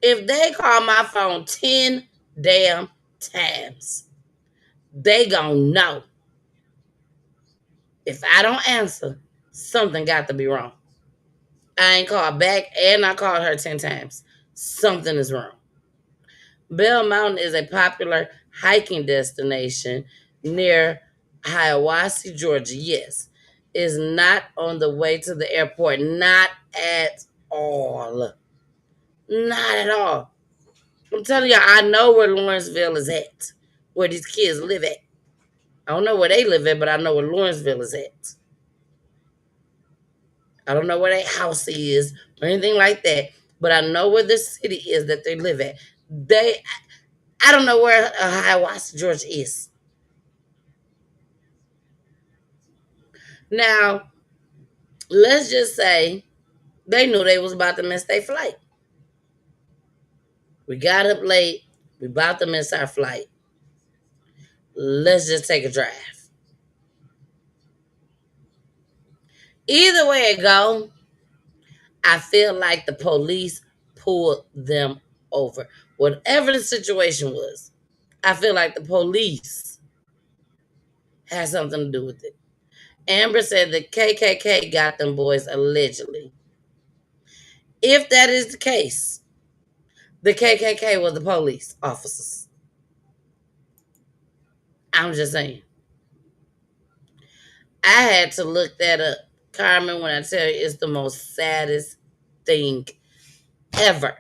[SPEAKER 3] if they call my phone 10 damn times, they gonna know. If I don't answer, something got to be wrong. I ain't called back and I called her 10 times. Something is wrong. Bell Mountain is a popular hiking destination near Hiawassee, Georgia. Yes, is not on the way to the airport. Not at all. Not at all. I'm telling you, I know where Lawrenceville is at, where these kids live at. I don't know where they live at, but I know where Lawrenceville is at. I don't know where their house is or anything like that, but I know where the city is that they live at. I don't know where Hiawassee, Georgia is. Now, let's just say they knew they was about to miss their flight. We got up late. We about to miss our flight. Let's just take a drive. Either way it go, I feel like the police pulled them over. Whatever the situation was, I feel like the police had something to do with it. Amber said the KKK got them boys allegedly. If that is the case, the KKK was the police officers. I'm just saying. I had to look that up. Carmen, when I tell you, it's the most saddest thing ever.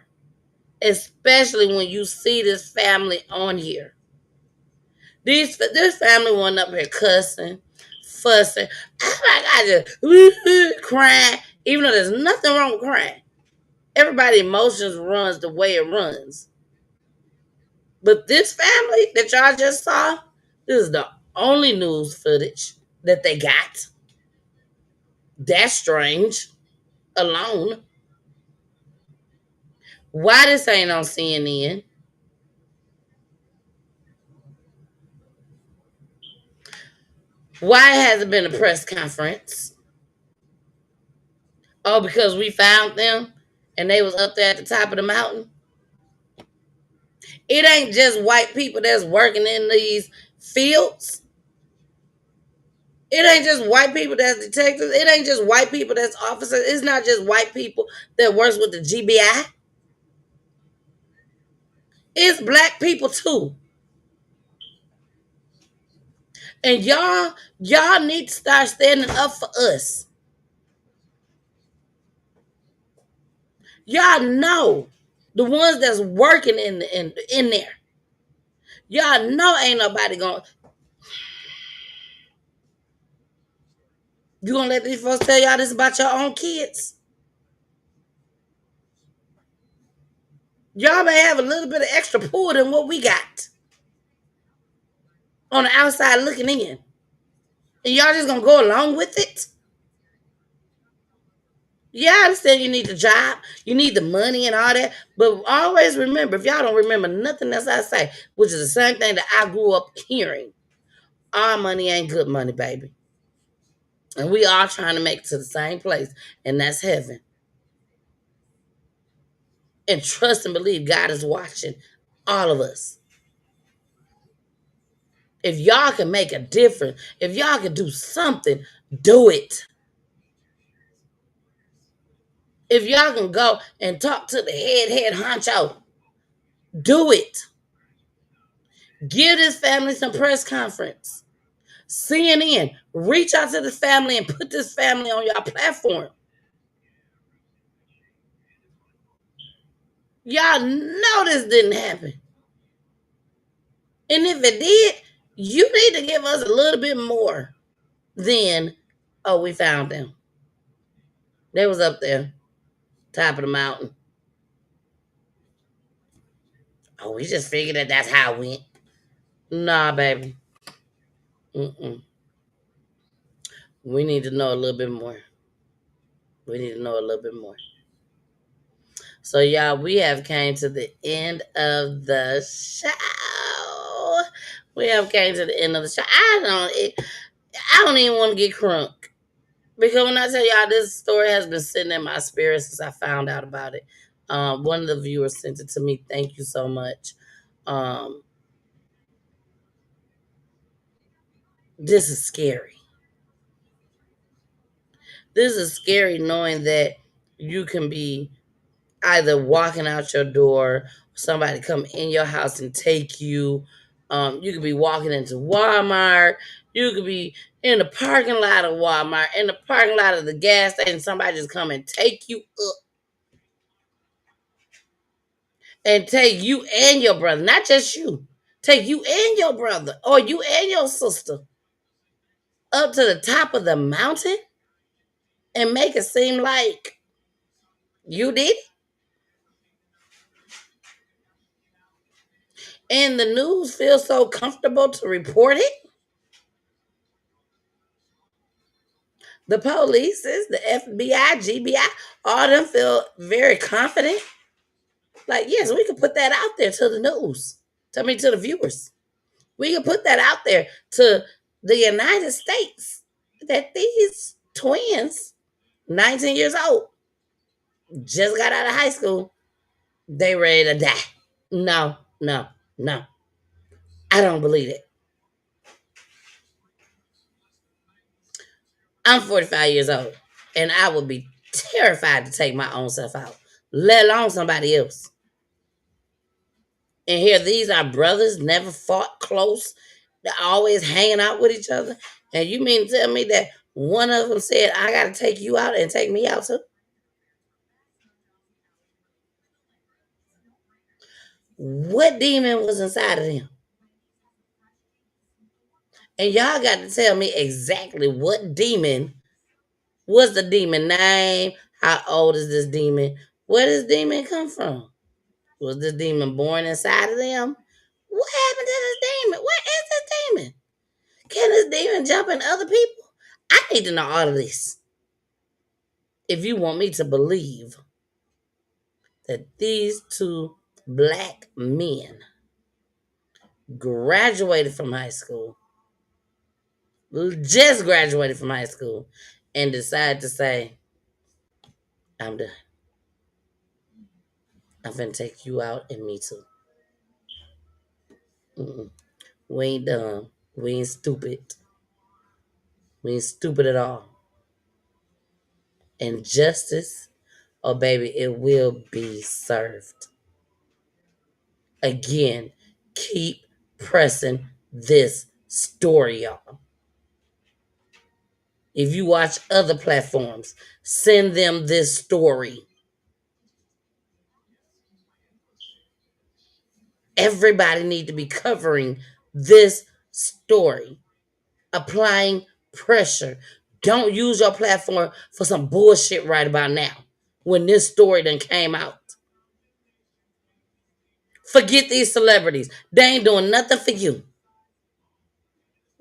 [SPEAKER 3] Especially when you see this family on here. This family went up here cussing, fussing. I just crying, even though there's nothing wrong with crying. Everybody's emotions runs the way it runs. But this family that y'all just saw, this is the only news footage that they got. That's strange. Alone. Why this ain't on CNN? Why hasn't been a press conference? Oh, because we found them and they was up there at the top of the mountain? It ain't just white people that's working in these fields. It ain't just white people that's detectives. It ain't just white people that's officers. It's not just white people that works with the GBI. It's black people too. And y'all need to start standing up for us. Y'all know the ones that's working in there. Y'all know ain't nobody gonna. You gonna let these folks tell y'all this about your own kids? Y'all may have a little bit of extra pull than what we got on the outside looking in. And y'all just gonna go along with it? Yeah, I understand you need the job, you need the money and all that. But always remember, if y'all don't remember nothing else I say, which is the same thing that I grew up hearing, our money ain't good money, baby. And we all trying to make it to the same place, and that's heaven. and trust and believe God is watching all of us. If y'all can make a difference, if y'all can do something, do it. If y'all can go and talk to the head honcho, do it. Give this family some press conference. CNN, reach out to this family and put this family on your platform. Y'all know this didn't happen. And if it did, you need to give us a little bit more than, oh, we found them. They was up there, top of the mountain. Oh, we just figured that that's how it went. Nah, baby. Mm-mm. We need to know a little bit more. We need to know a little bit more. So, y'all, we have came to the end of the show. We have came to the end of the show. I don't even want to get crunk. Because when I tell y'all, this story has been sitting in my spirit since I found out about it. One of the viewers sent it to me. Thank you so much. This is scary. This is scary knowing that you can be either walking out your door, somebody come in your house and take you. You could be walking into Walmart. You could be in the parking lot of Walmart, in the parking lot of the gas station. Somebody just come and take you up. And take you and your brother, not just you. Take you and your brother or you and your sister up to the top of the mountain and make it seem like you did it. And the news feels so comfortable to report it. The police, the FBI, GBI, all of them feel very confident. Like, yes, we can put that out there to the news. To the viewers. We can put that out there to the United States that these twins, 19 years old, just got out of high school. They ready to die. No. I don't believe it. I'm 45 years old, and I would be terrified to take my own self out, let alone somebody else. And here, these are brothers, never fought close. They're always hanging out with each other. And you mean to tell me that one of them said, I got to take you out and take me out too? What demon was inside of them? And y'all got to tell me exactly what demon. What's the demon name? How old is this demon? Where does demon come from? Was this demon born inside of them? What happened to this demon? What is this demon? Can this demon jump in other people? I need to know all of this. If you want me to believe that these two black men graduated from high school, just graduated from high school, and decided to say, I'm done. I'm finna take you out and me too. Mm-mm. We ain't dumb. We ain't stupid. We ain't stupid at all. And justice, oh baby, it will be served. Again, keep pressing this story, y'all. If you watch other platforms, send them this story. Everybody need to be covering this story. Applying pressure. Don't use your platform for some bullshit right about now when this story done came out. Forget these celebrities. They ain't doing nothing for you.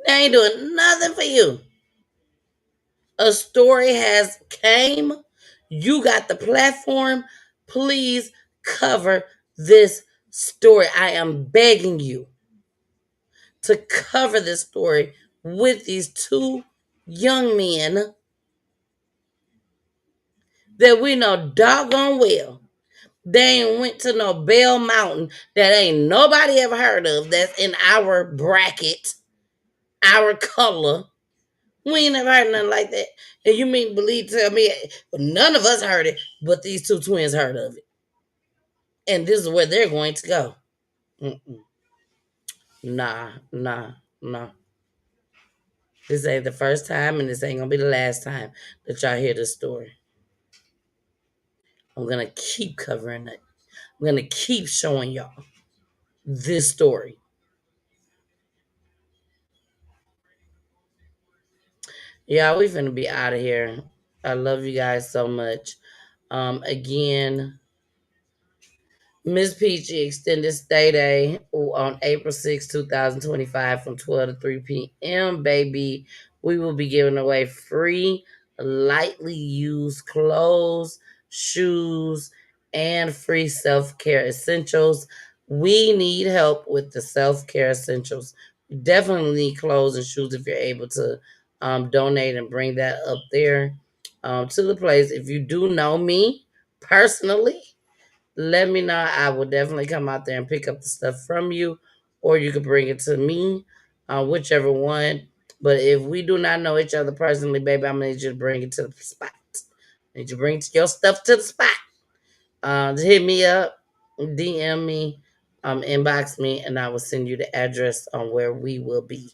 [SPEAKER 3] They ain't doing nothing for you. A story has came. You got the platform. Please cover this story. I am begging you to cover this story with these two young men that we know doggone well They ain't went to no Bell Mountain that ain't nobody ever heard of. That's in our bracket, our color. We ain't never heard nothing like that. And you mean believe tell me none of us heard it, but these two twins heard of it. And this is where they're going to go. Mm-mm. Nah. This ain't the first time, and this ain't gonna be the last time that y'all hear this story. I'm gonna keep covering it. I'm gonna keep showing y'all this story. Yeah, we finna be out of here. I love you guys so much. Again, Miss Peachy extended stay day on April 6, 2025 from 12 to 3 p.m. Baby, we will be giving away free, lightly used clothes, shoes, and free self-care essentials. We need help with the self-care essentials. We definitely need clothes and shoes if you're able to donate and bring that up there to the place. If you do know me personally, let me know. I will definitely come out there and pick up the stuff from you, or you can bring it to me, whichever one. But if we do not know each other personally, baby, I'm gonna need you to bring it to the spot. I need you to bring your stuff to the spot. Hit me up, DM me, inbox me, and I will send you the address on where we will be.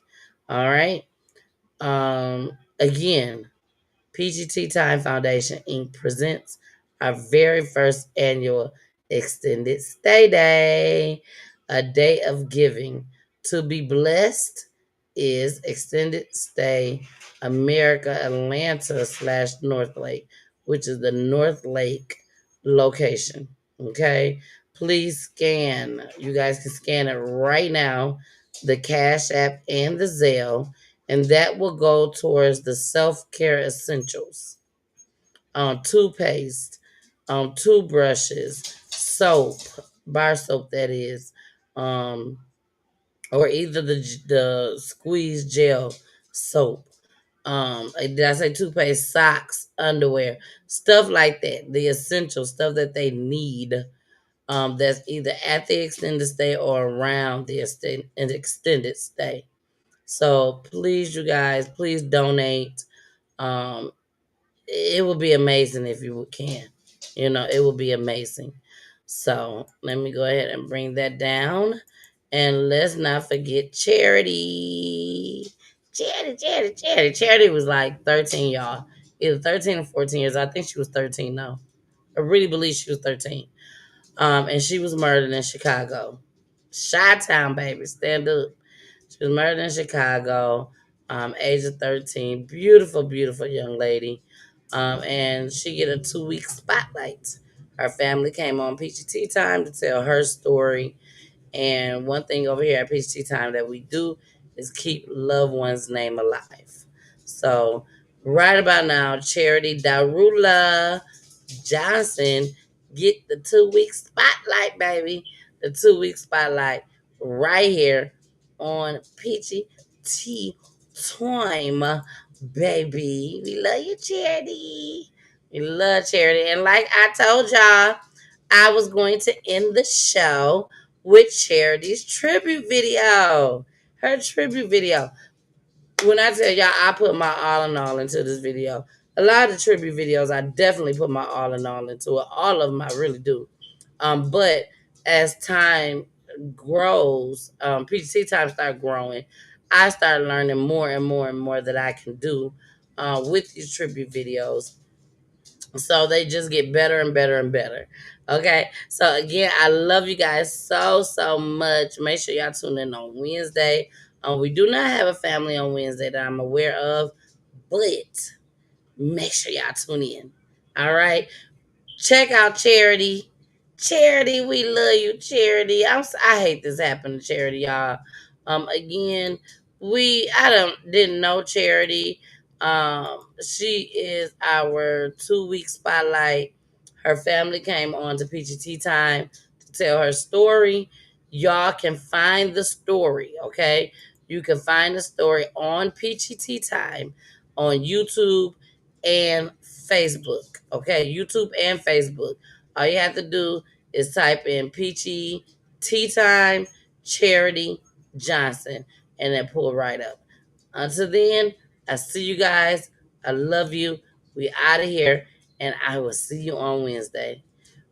[SPEAKER 3] All right. Again, PGT Time Foundation Inc. presents our very first annual Extended Stay Day, a day of giving. To be blessed is Extended Stay America Atlanta / North Lake, which is the North Lake location. Okay, please scan. You guys can scan it right now, the Cash App and the Zelle, and that will go towards the self-care essentials. Toothpaste, toothbrushes, soap, bar soap that is, or either the squeeze gel soap. Did I say toothpaste, socks, underwear, stuff like that? The essential stuff that they need. That's either at the extended stay or around the extended stay. So please, you guys, please donate. Um, it would be amazing if you can. It would be amazing. So let me go ahead and bring that down. And let's not forget Charity. Charity was like 13, y'all. Either 13 or 14 years. I think she was 13 now. I really believe she was 13. And she was murdered in Chicago. Chi-Town, baby. Stand up. She was murdered in Chicago, age of 13. Beautiful, beautiful young lady. And she get a 2-week spotlight. Her family came on PGT Time to tell her story. And one thing over here at PGT Time that we do is keep loved one's name alive. So right about now, Charity Darula Johnson get the 2-week spotlight, baby. The 2-week spotlight right here on Peachy Tea Time, baby. We love you, Charity. We love Charity. And like I told y'all, I was going to end the show with Charity's tribute video. Her tribute video. When I tell y'all, I put my all in all into this video. A lot of the tribute videos, I definitely put my all in all into it. All of them, I really do. But as time grows, PGT time start growing, I start learning more and more and more that I can do with these tribute videos. So they just get better and better and better. Okay. So again, I love you guys so, so much. Make sure y'all tune in on Wednesday. We do not have a family on Wednesday that I'm aware of, but make sure y'all tune in. All right. Check out Charity. Charity, we love you, Charity. I hate this happened to Charity, y'all. Again, didn't know Charity. She is our 2-week spotlight. Her family came on to PGT Time to tell her story. Y'all can find the story, okay? You can find the story on PGT Time on YouTube and Facebook. Okay, YouTube and Facebook. All you have to do is type in Peachy Tea Time Charity Johnson, and then pull right up. Until then, I see you guys. I love you. We out of here, and I will see you on Wednesday.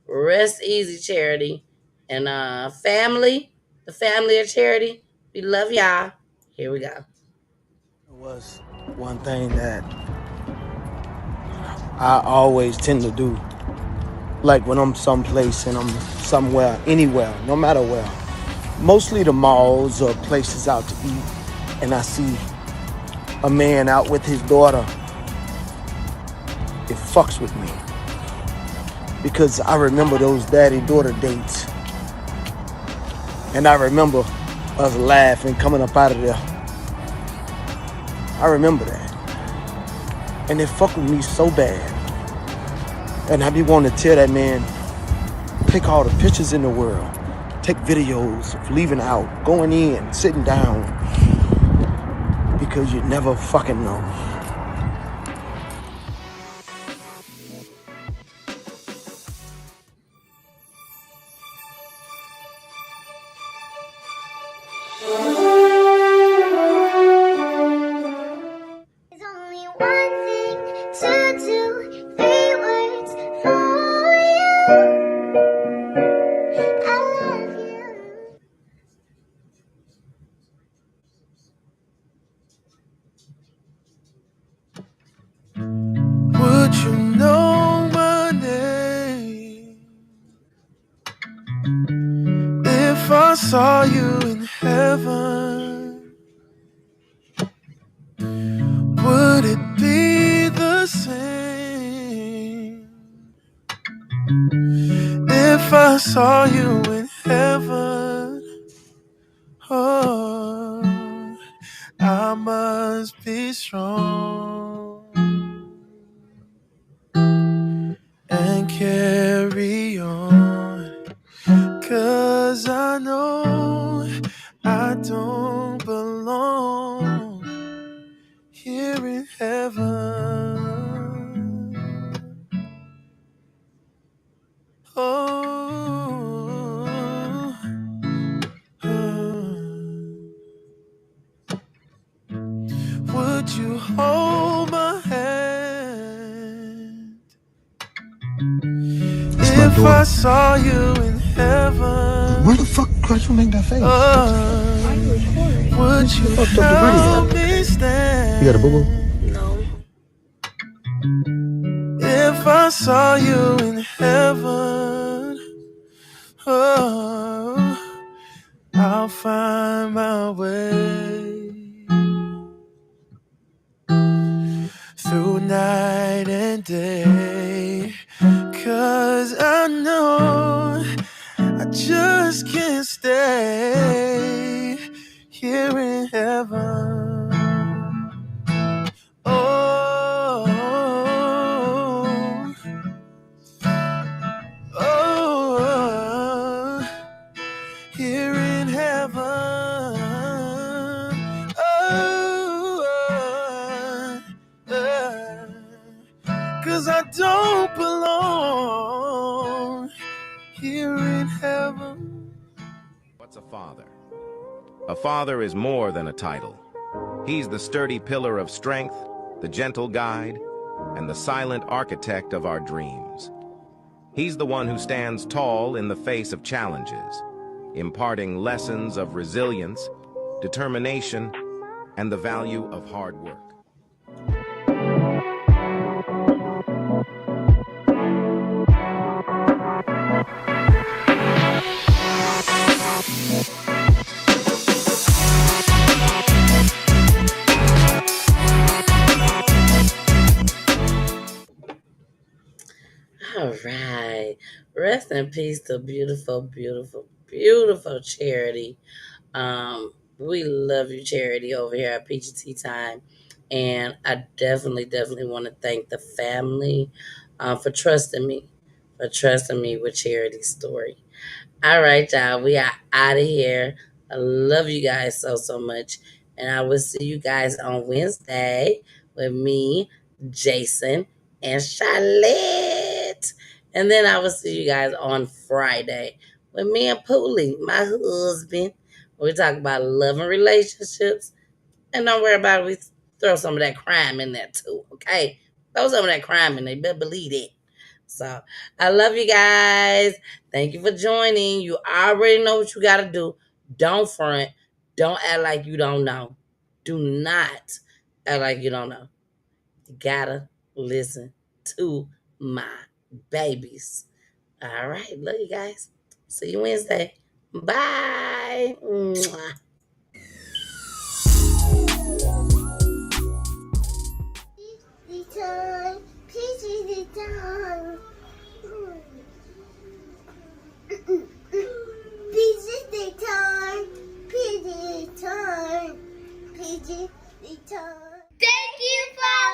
[SPEAKER 3] Rest easy, Charity, and family, the family of Charity. We love y'all. Here we go.
[SPEAKER 9] Was one thing that I always tend to do, like when I'm someplace and I'm somewhere, anywhere, no matter where, mostly the malls or places out to eat, and I see a man out with his daughter, it fucks with me. Because I remember those daddy-daughter dates, and I remember us laughing coming up out of there. I remember that. And it fucked with me so bad. And I be wanting to tell that man, take all the pictures in the world, take videos of leaving out, going in, sitting down, because you never fucking know.
[SPEAKER 21] Would you know my name if I saw you in heaven? Would it be the same if I saw you in heaven? Oh, I must be strong and carry on, 'cause I know I don't belong here in heaven. Oh, would you hold my hand if I saw you in heaven?
[SPEAKER 9] Where the fuck could you make that face?
[SPEAKER 21] Would you help me stand?
[SPEAKER 9] You got a boo-boo?
[SPEAKER 21] If I saw you in heaven, oh, I'll find my way through night and day, 'cause I know I just can't stay here in heaven. Oh, oh, here in heaven. Oh, 'cause I don't belong here in heaven.
[SPEAKER 10] What's a father? A father is more than a title. He's the sturdy pillar of strength, the gentle guide, and the silent architect of our dreams. He's the one who stands tall in the face of challenges, imparting lessons of resilience, determination, and the value of hard work.
[SPEAKER 3] All right. Rest in peace to beautiful, beautiful, beautiful Charity. We love you, Charity, over here at PGT Time. And I definitely want to thank the family for trusting me, with Charity's story. All right, y'all. We are out of here. I love you guys so much. And I will see you guys on Wednesday with me, Jason, and Charlotte. And then I will see you guys on Friday with me and Poolie, my husband. We talk about love and relationships. And don't worry about it. We throw some of that crime in there too, okay? Throw some of that crime in there. You better believe it. So I love you guys. Thank you for joining. You already know what you got to do. Don't front. Don't act like you don't know. Do not act like you don't know. You gotta listen to my babies. All right. Love you guys. See you Wednesday. Bye. Mwah.
[SPEAKER 11] Return, please return. Please return, please return, please return. Thank you for